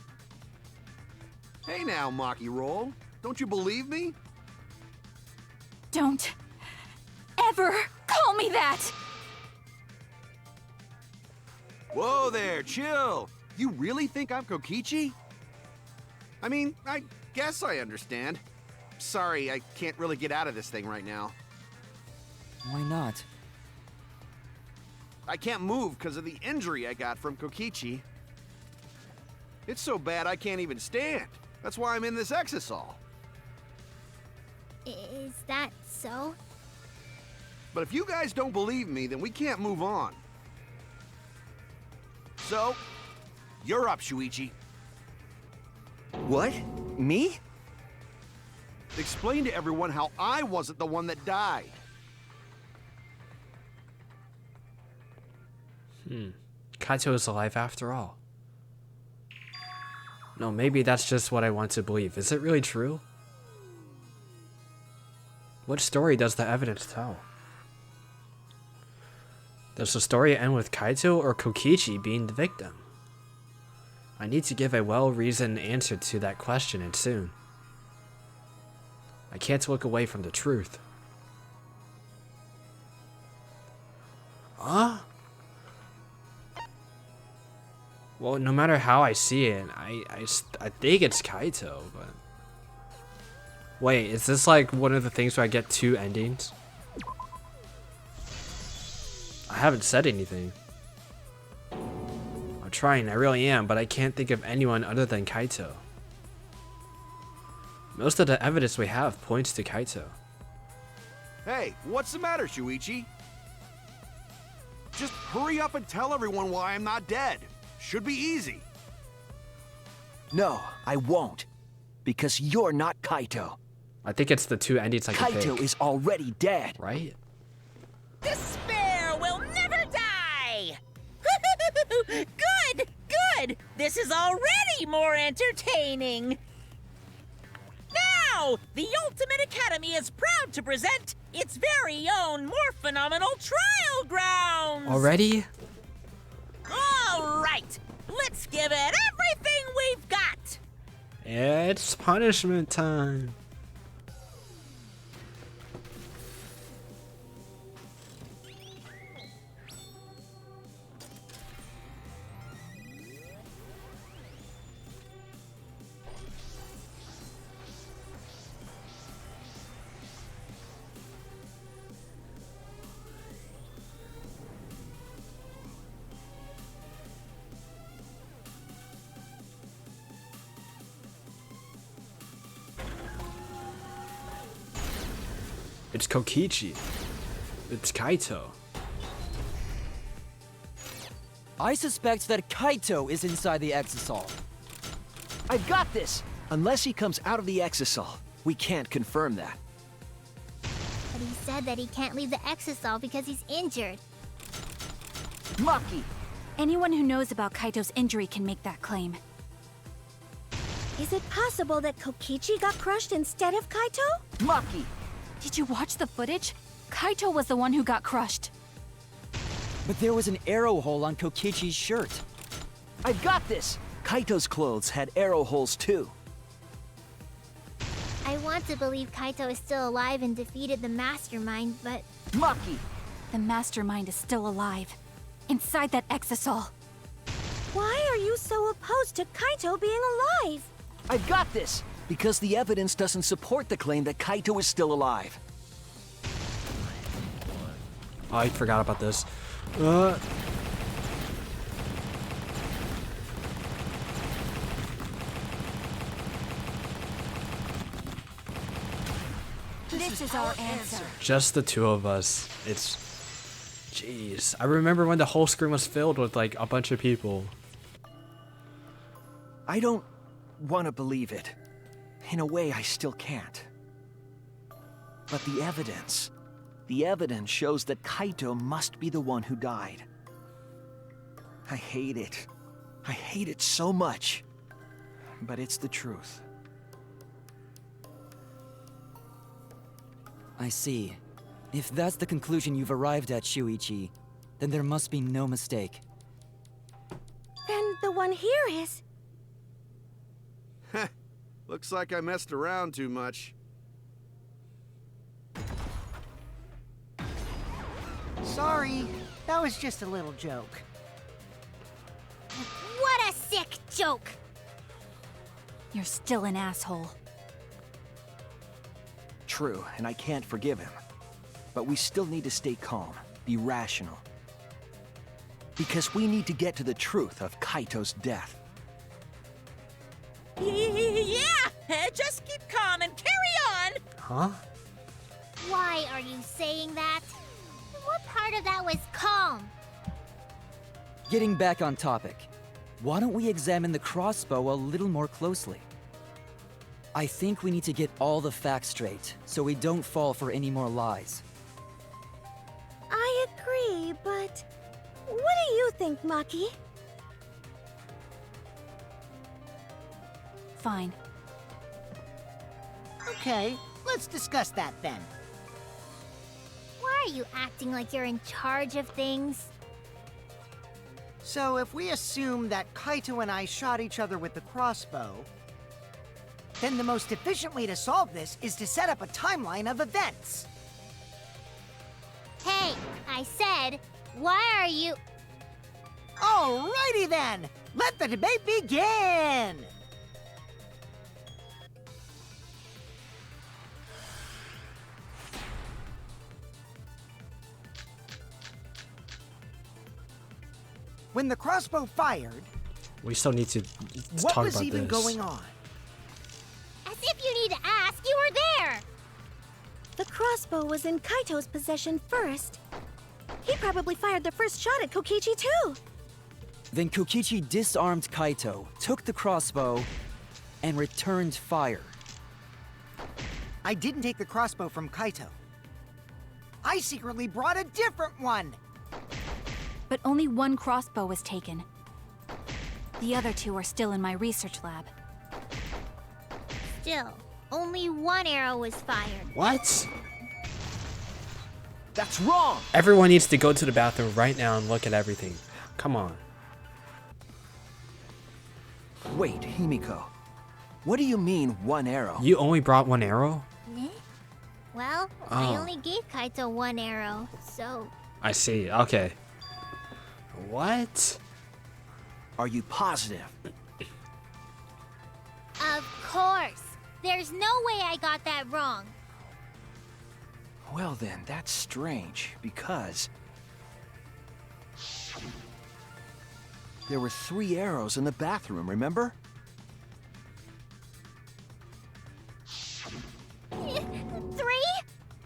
Hey now, Maki Roll. Don't you believe me? Don't ever call me that! Whoa there, chill. You really think I'm Kokichi? I mean, I guess I understand. Sorry, I can't really get out of this thing right now. Why not? I can't move because of the injury I got from Kokichi. It's so bad I can't even stand. That's why I'm in this exisal. Is that so? But if you guys don't believe me, then we can't move on. So, you're up, Shuichi. What? Me? Explain to everyone how I wasn't the one that died. Kaito is alive after all. No, maybe that's just what I want to believe. Is it really true? What story does the evidence tell? Does the story end with Kaito or Kokichi being the victim? I need to give a well-reasoned answer to that question, and soon. I can't look away from the truth. Huh? Well, no matter how I see it, I think it's Kaito, but... Wait, is this like one of the things where I get 2 endings? I haven't said anything. I'm trying, I really am, but I can't think of anyone other than Kaito. Most of the evidence we have points to Kaito. Hey, what's the matter, Shuichi? Just hurry up and tell everyone why I'm not dead. Should be easy. No, I won't. Because you're not Kaito. I think it's the 2 endings I can pick. Kaito is already dead. Right? Despair will never die! Good! Good! This is already more entertaining! Now, the Ultimate Academy is proud to present its very own more phenomenal trial grounds! Already? All right! Let's give it everything we've got! It's punishment time. It's Kokichi. It's Kaito. I suspect that Kaito is inside the Exisal. I've got this! Unless he comes out of the Exisal, we can't confirm that. But he said that he can't leave the Exisal because he's injured. Maki! Anyone who knows about Kaito's injury can make that claim. Is it possible that Kokichi got crushed instead of Kaito? Maki! Did you watch the footage? Kaito was the one who got crushed. But there was an arrow hole on Kokichi's shirt. I've got this! Kaito's clothes had arrow holes too. I want to believe Kaito is still alive and defeated the Mastermind, but Maki! The Mastermind is still alive. Inside that Exisal. Why are you so opposed to Kaito being alive? I've got this! Because the evidence doesn't support the claim that Kaito is still alive. Oh, I forgot about this. This is our answer. Just the 2 of us. It's... Jeez. I remember when the whole screen was filled with like a bunch of people. I don't want to believe it. In a way, I still can't. But the evidence shows that Kaito must be the one who died. I hate it. I hate it so much. But it's the truth. I see. If that's the conclusion you've arrived at, Shuichi, then there must be no mistake. Then the one here is... Looks like I messed around too much. Sorry, that was just a little joke. what a sick joke! You're still an asshole. True, and I can't forgive him. But we still need to stay calm, be rational. Because we need to get to the truth of Kaito's death. Yeah! Just keep calm and carry on! Huh? Why are you saying that? What part of that was calm? Getting back on topic, why don't we examine the crossbow a little more closely? I think we need to get all the facts straight, so we don't fall for any more lies. I agree, but... What do you think, Maki? Fine. Okay, let's discuss that then. Why are you acting like you're in charge of things? So if we assume that Kaito and I shot each other with the crossbow, then the most efficient way to solve this is to set up a timeline of events. Hey, I said, why are you... Alrighty then! Let the debate begin! When the crossbow fired, We still need to what talk was about even this. going on? As if you need to ask, you were there! The crossbow was in Kaito's possession first. He probably fired the first shot at Kokichi too. Then Kokichi disarmed Kaito, took the crossbow, and returned fire. I didn't take the crossbow from Kaito. I secretly brought a different one! But only one crossbow was taken. The other two are still in my research lab. Still, only one arrow was fired. What? That's wrong! Everyone needs to go to the bathroom right now and look at everything. Come on. Wait, Himiko. What do you mean, one arrow? You only brought one arrow? Meh? Well, I Oh. only gave Kaito one arrow, so... I see. Okay. What? Are you positive? Of course! There's no way I got that wrong. Well then, that's strange, because... there were 3 arrows in the bathroom, remember? 3?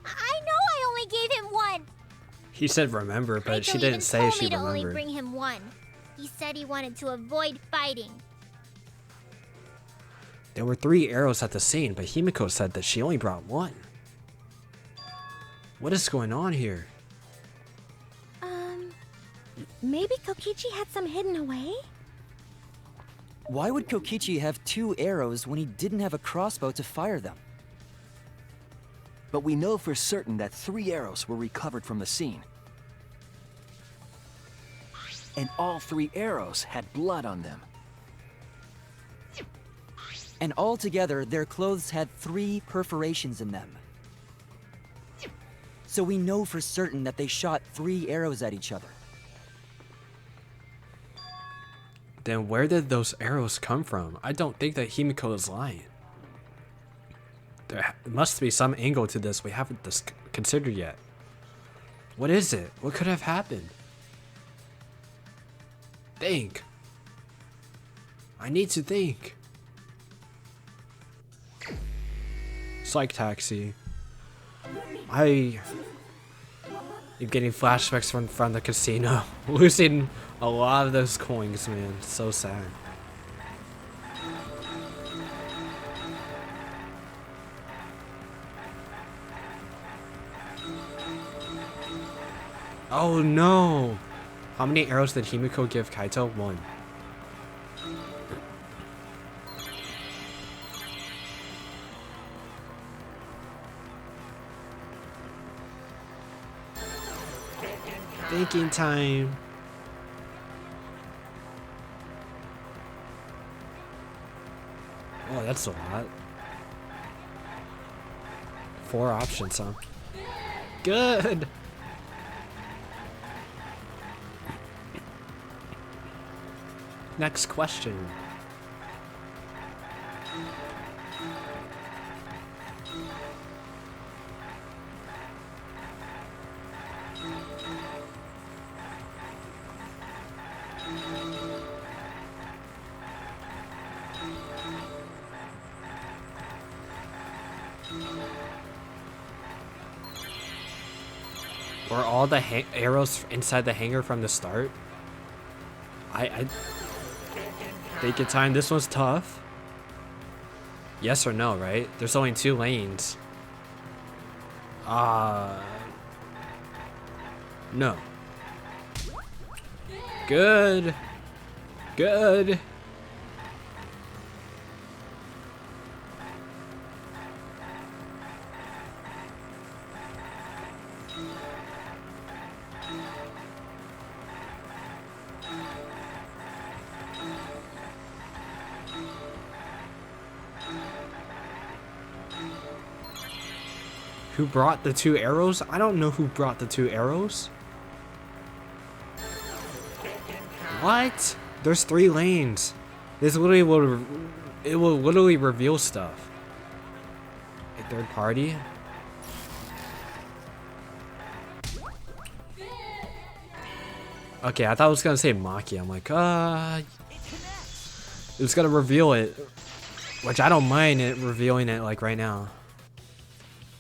I know I only gave him one! He said remember, but she Kaito didn't even say told she me to only remembered. bring him one. He said he wanted to avoid fighting. There were 3 arrows at the scene, but Himiko said that she only brought one. What is going on here? Maybe Kokichi had some hidden away? Why would Kokichi have 2 arrows when he didn't have a crossbow to fire them? But we know for certain that 3 arrows were recovered from the scene. And all 3 arrows had blood on them. And altogether, their clothes had 3 perforations in them. So we know for certain that they shot 3 arrows at each other. Then where did those arrows come from? I don't think that Himiko is lying. There must be some angle to this we haven't considered yet. What is it? What could have happened? Think. I need to think. Psych Taxi. I am getting flashbacks from the casino. Losing a lot of those coins, man. So sad. Oh no! How many arrows did Himiko give Kaito? 1. Thinking time. Oh, that's a lot. 4 options, huh? Good! Next question. Were all the arrows inside the hangar from the start? I think in time this one's tough. Yes or no, right? There's only 2 lanes. No. Good. Good. Who brought the 2 arrows? I don't know who brought the 2 arrows. What? There's 3 lanes. This literally will literally reveal stuff. A third party? Okay, I thought I was gonna say Maki. I'm like, it's gonna reveal it. Which I don't mind it revealing it like right now.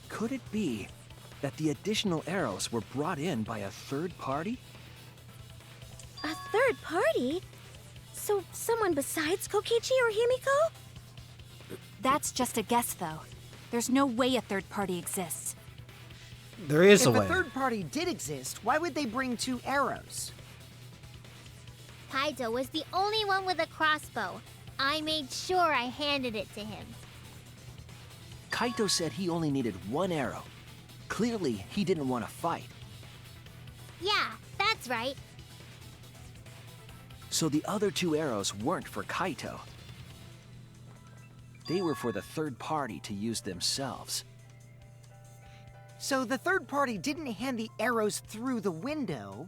Could it be that the additional arrows were brought in by a third party? A third party? So someone besides Kokichi or Himiko? That's just a guess, though. There's no way a third party exists. There is a If way. a third party did exist, why would they bring 2 arrows? Kaito was the only one with a crossbow. I made sure I handed it to him. Kaito said he only needed 1 arrow. Clearly, he didn't want to fight. Yeah, that's right. So the other 2 arrows weren't for Kaito. They were for the third party to use themselves. So the third party didn't hand the arrows through the window.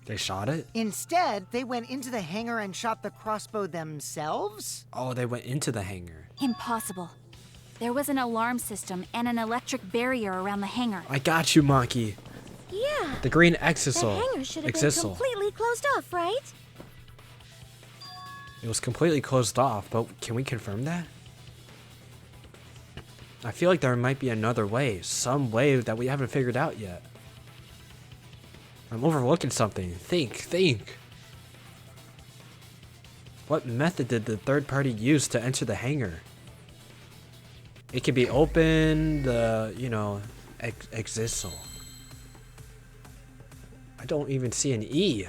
They shot it? Instead, they went into the hangar and shot the crossbow themselves? Oh, they went into the hangar. Impossible. There was an alarm system and an electric barrier around the hangar. I got you, Maki. Yeah. The green That exisal. hangar should have been Exisal. completely closed off, right? It was completely closed off, but can we confirm that? I feel like there might be another way. Some way that we haven't figured out yet. I'm overlooking something. Think. What method did the third party use to enter the hangar? It could be open, exisal. I don't even see an E.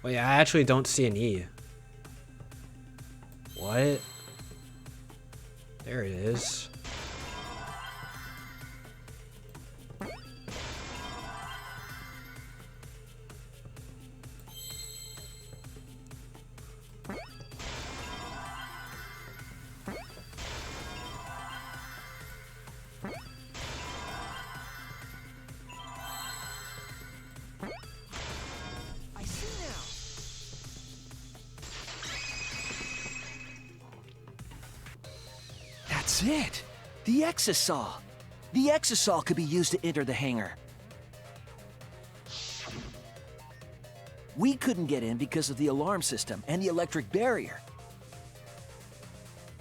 Wait, I actually don't see an E. What? There it is. That's it! The exisal! The exisal could be used to enter the hangar. We couldn't get in because of the alarm system and the electric barrier.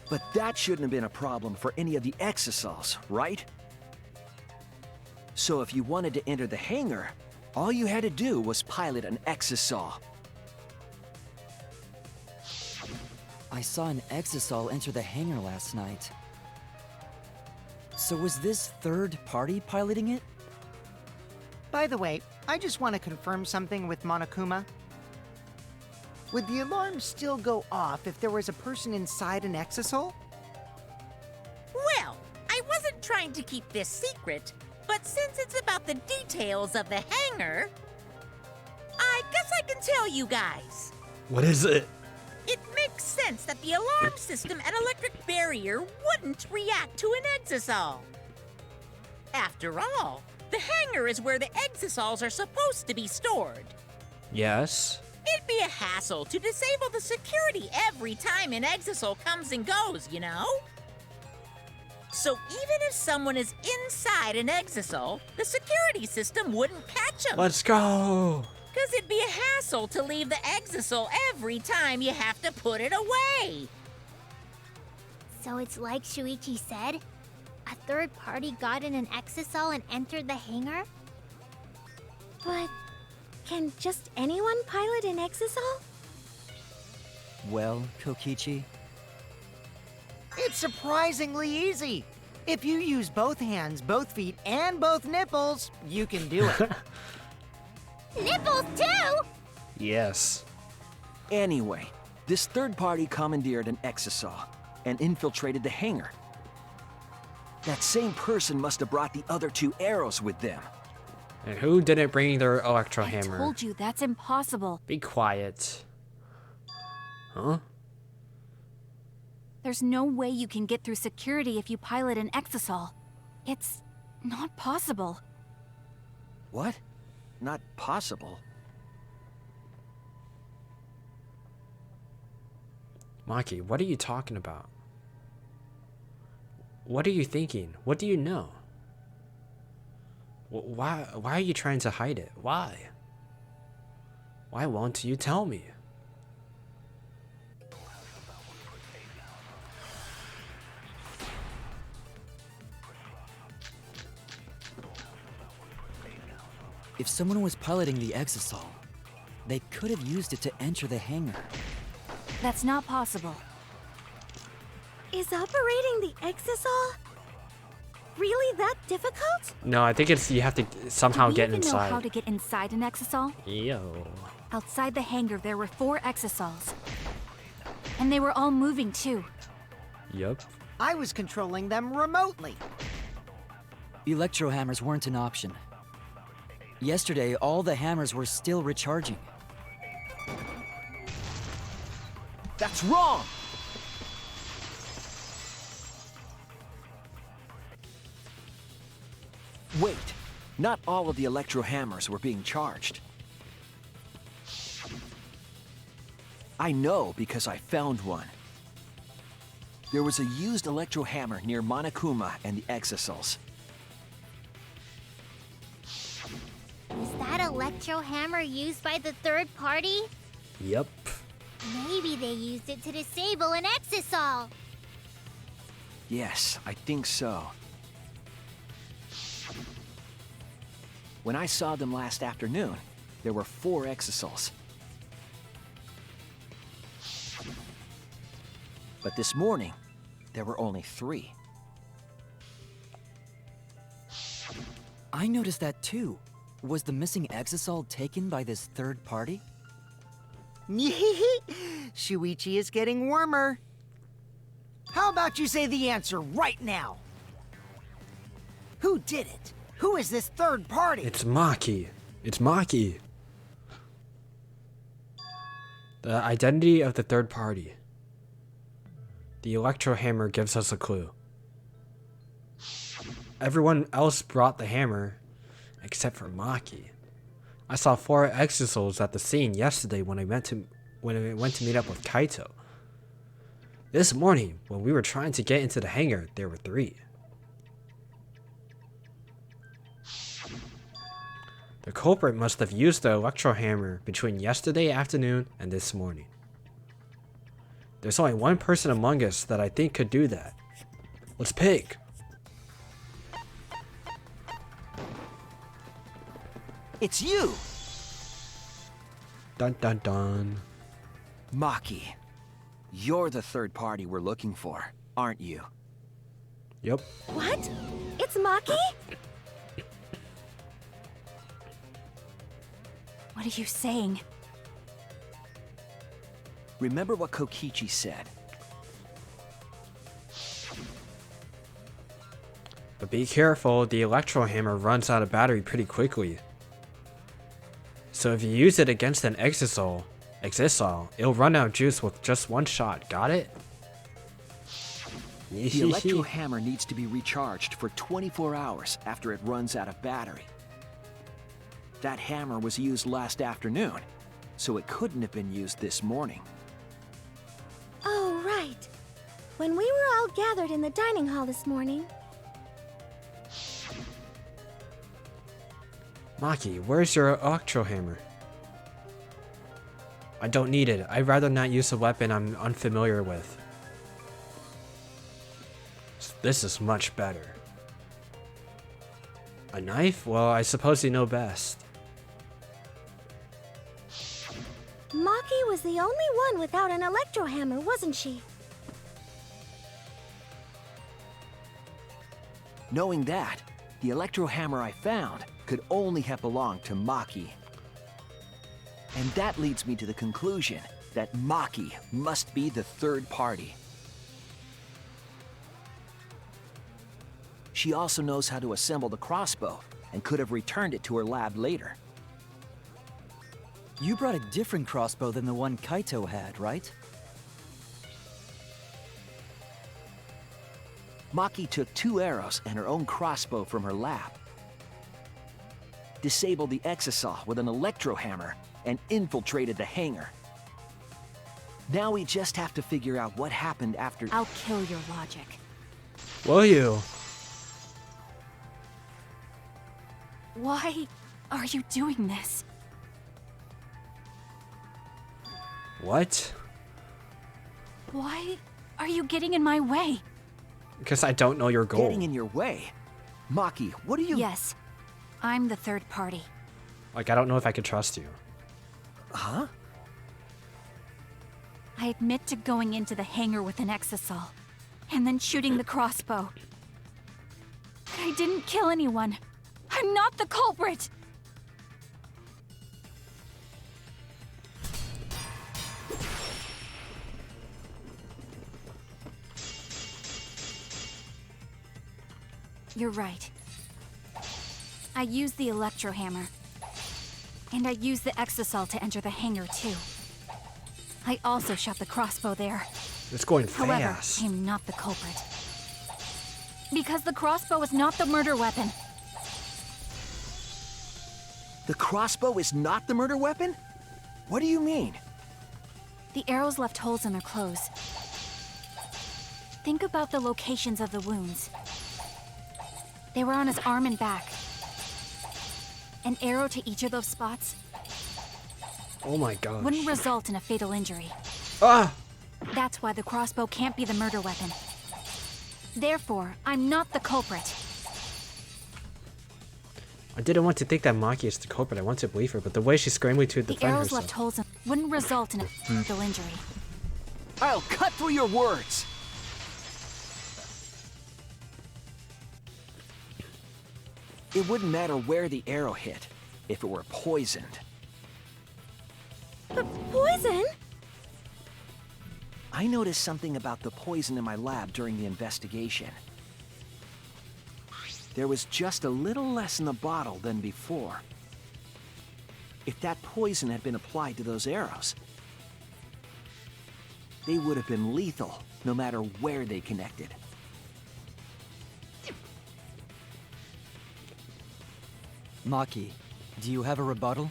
But that shouldn't have been a problem for any of the exisals, right? So if you wanted to enter the hangar, all you had to do was pilot an exisal. I saw an exisal enter the hangar last night. So was this third party piloting it? By the way, I just want to confirm something with Monokuma. Would the alarm still go off if there was a person inside an exisal? Well, I wasn't trying to keep this secret, but since it's about the details of the hangar, I guess I can tell you guys. What is it? It makes sense that the alarm system and electric barrier wouldn't react to an exisal. After all, the hangar is where the exisals are supposed to be stored. Yes. It'd be a hassle to disable the security every time an exisal comes and goes, you know? So even if someone is inside an exisal, the security system wouldn't catch them. Let's go. Because it'd be a hassle to leave the exisal every time you have to put it away. So it's like Shuichi said? A third party got in an exisal and entered the hangar? But can just anyone pilot an exisal? Well, Kokichi, It's surprisingly easy. If you use both hands, both feet, and both nipples, you can do it. Nipples too? Yes. Anyway, this third party commandeered an exisal and infiltrated the hangar. That same person must have brought the other 2 arrows with them. And who didn't bring their electro I hammer? told you, that's impossible. Be quiet. Huh? There's no way you can get through security if you pilot an exisal. It's not possible. What? Not possible. Maki, what are you talking about? What are you thinking? What do you know? Why are you trying to hide it? Why? Why won't you tell me? If someone was piloting the exisal, they could have used it to enter the hangar. That's not possible. Is operating the exisal really that difficult? No, I think it's you have to somehow Do we get even know how inside. to get inside an exisal? Yo. Outside the hangar, there were 4 exisals. And they were all moving too. Yup. I was controlling them remotely. Electro hammers weren't an option. Yesterday, all the hammers were still recharging. That's wrong! Wait, not all of the electro hammers were being charged. I know because I found one. There was a used electro hammer near Monokuma and the exisals. Was that electro hammer used by the third party? Yup. Maybe they used it to disable an exisal. Yes, I think so. When I saw them last afternoon, there were 4 exisals. But this morning, there were only 3. I noticed that too. Was the missing exisal taken by this third party? Shuichi is getting warmer. How about you say the answer right now? Who did it? Who is this third party? It's Maki. It's Maki. The identity of the third party. The electro hammer gives us a clue. Everyone else brought the hammer except for Maki. I saw 4 exisals at the scene yesterday when I went to meet up with Kaito. This morning, when we were trying to get into the hangar, there were 3. The culprit must have used the electro hammer between yesterday afternoon and this morning. There's only one person among us that I think could do that. Let's pick. It's you! Dun dun dun. Maki, you're the third party we're looking for, aren't you? Yep. What? It's Maki? What are you saying? Remember what Kokichi said. But be careful, the electro hammer runs out of battery pretty quickly. So if you use it against an exisal, it'll run out of juice with just 1 shot. Got it? The electro hammer needs to be recharged for 24 hours after it runs out of battery. That hammer was used last afternoon, so it couldn't have been used this morning. Oh, right. When we were all gathered in the dining hall this morning. Maki, where's your electro hammer? I don't need it. I'd rather not use a weapon I'm unfamiliar with. This is much better. A knife? Well, I suppose you know best. Maki was the only one without an electro hammer, wasn't she? Knowing that, the electro hammer I found could only have belonged to Maki. And that leads me to the conclusion that Maki must be the third party. She also knows how to assemble the crossbow and could have returned it to her lab later. You brought a different crossbow than the one Kaito had, right? Maki took 2 arrows and her own crossbow from her lab, disabled the exisal with an electro hammer, and infiltrated the hangar. Now we just have to figure out what happened after. I'll kill your logic. Will you? Why are you doing this? What? Why are you getting in my way? Because I don't know your goal. Getting in your way? Maki, what are you... Yes, I'm the third party. Like, I don't know if I could trust you. Huh? I admit to going into the hangar with an exisal, and then shooting the crossbow. But I didn't kill anyone. I'm not the culprit! You're right. I used the electro hammer. And I used the exisal to enter the hangar too. I also shot the crossbow there. It's going However, fast. I'm not the culprit. Because the crossbow is not the murder weapon. The crossbow is not the murder weapon? What do you mean? The arrows left holes in their clothes. Think about the locations of the wounds. They were on his arm and back. An arrow to each of those spots Oh my gosh. wouldn't result in a fatal injury. Ah! That's why the crossbow can't be the murder weapon. Therefore, I'm not the culprit. I didn't want to think that Maki is the culprit. I want to believe her, but the way she's scrambling to The defend arrows herself. left holes in wouldn't result in a fatal injury. I'll cut through your words! It wouldn't matter where the arrow hit, if it were poisoned. But poison? I noticed something about the poison in my lab during the investigation. There was just a little less in the bottle than before. If that poison had been applied to those arrows, they would have been lethal, no matter where they connected. Maki, do you have a rebuttal?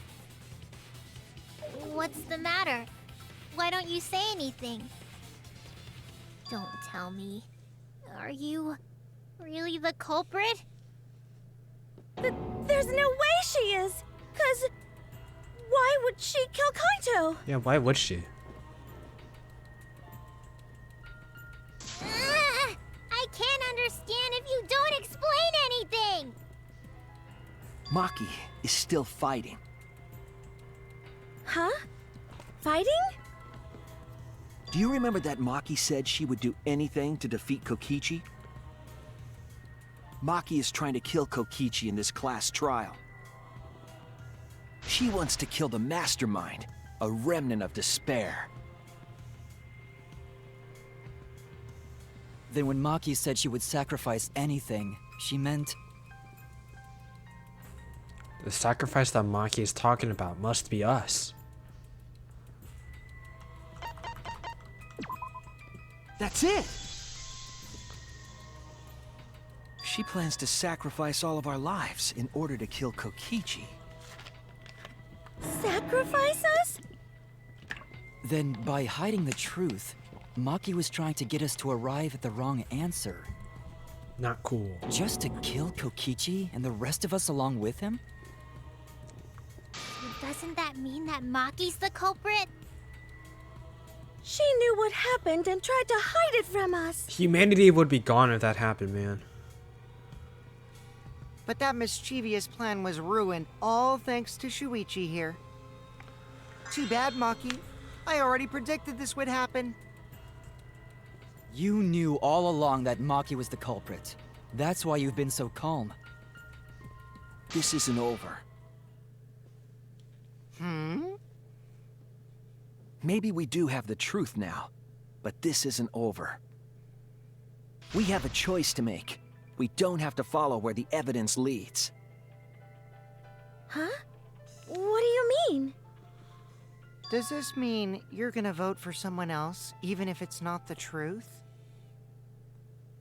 What's the matter? Why don't you say anything? Don't tell me. Are you really the culprit? There's no way she is! 'Cause why would she kill Kaito? Yeah, why would she? I can't understand if you don't explain anything! Maki is still fighting. Huh? Fighting? Do you remember that Maki said she would do anything to defeat Kokichi? Maki is trying to kill Kokichi in this class trial. She wants to kill the mastermind, a remnant of despair. Then when Maki said she would sacrifice anything, she meant... The sacrifice that Maki is talking about must be us. That's it! She plans to sacrifice all of our lives in order to kill Kokichi. Sacrifice us? Then by hiding the truth, Maki was trying to get us to arrive at the wrong answer. Not cool. Just to kill Kokichi and the rest of us along with him? Doesn't that mean that Maki's the culprit? She knew what happened and tried to hide it from us. Humanity would be gone if that happened, man. But that mischievous plan was ruined, all thanks to Shuichi here. Too bad, Maki. I already predicted this would happen. You knew all along that Maki was the culprit. That's why you've been so calm. This isn't over. Maybe we do have the truth now, but this isn't over. We have a choice to make. We don't have to follow where the evidence leads. Huh? What do you mean? Does this mean you're gonna vote for someone else, even if it's not the truth?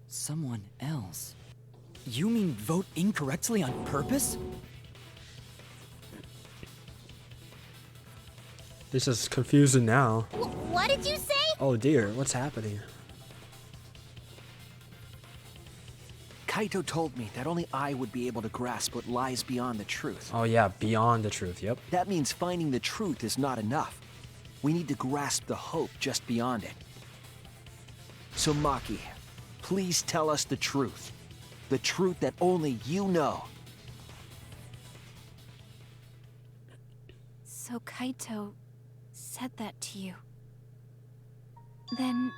Someone else? You mean vote incorrectly on purpose? This is confusing now. What did you say? Oh dear, what's happening? Kaito told me that only I would be able to grasp what lies beyond the truth. Oh yeah, beyond the truth, yep. That means finding the truth is not enough. We need to grasp the hope just beyond it. So Maki, please tell us the truth. The truth that only you know. So Kaito said that to you. Then,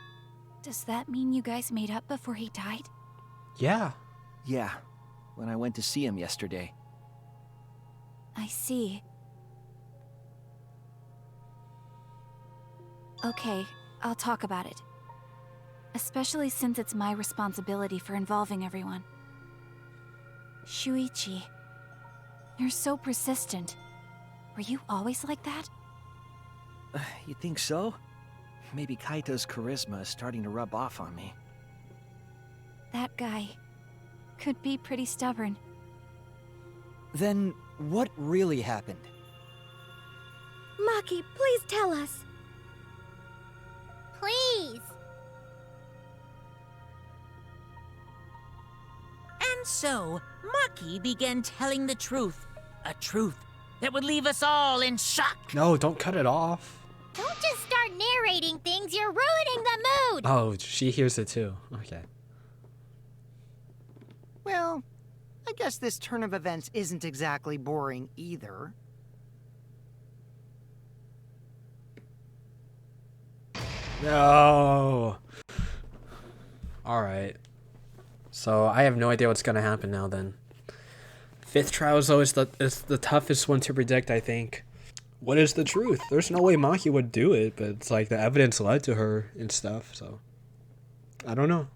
does that mean you guys made up before he died? Yeah. Yeah, when I went to see him yesterday. I see. Okay, I'll talk about it. Especially since it's my responsibility for involving everyone. Shuichi, you're so persistent. Were you always like that? You think so? Maybe Kaito's charisma is starting to rub off on me. That guy could be pretty stubborn. Then, what really happened? Maki, please tell us. Please. And so, Maki began telling the truth. A truth that would leave us all in shock. No, don't cut it off. Don't just start narrating things, you're ruining the mood! Oh, she hears it too. Okay. Well, I guess this turn of events isn't exactly boring either. No. Alright. So I have no idea what's gonna happen now then. Fifth trial is always the toughest one to predict, I think. What is the truth? There's no way Maki would do it, but it's like the evidence led to her and stuff, so I don't know.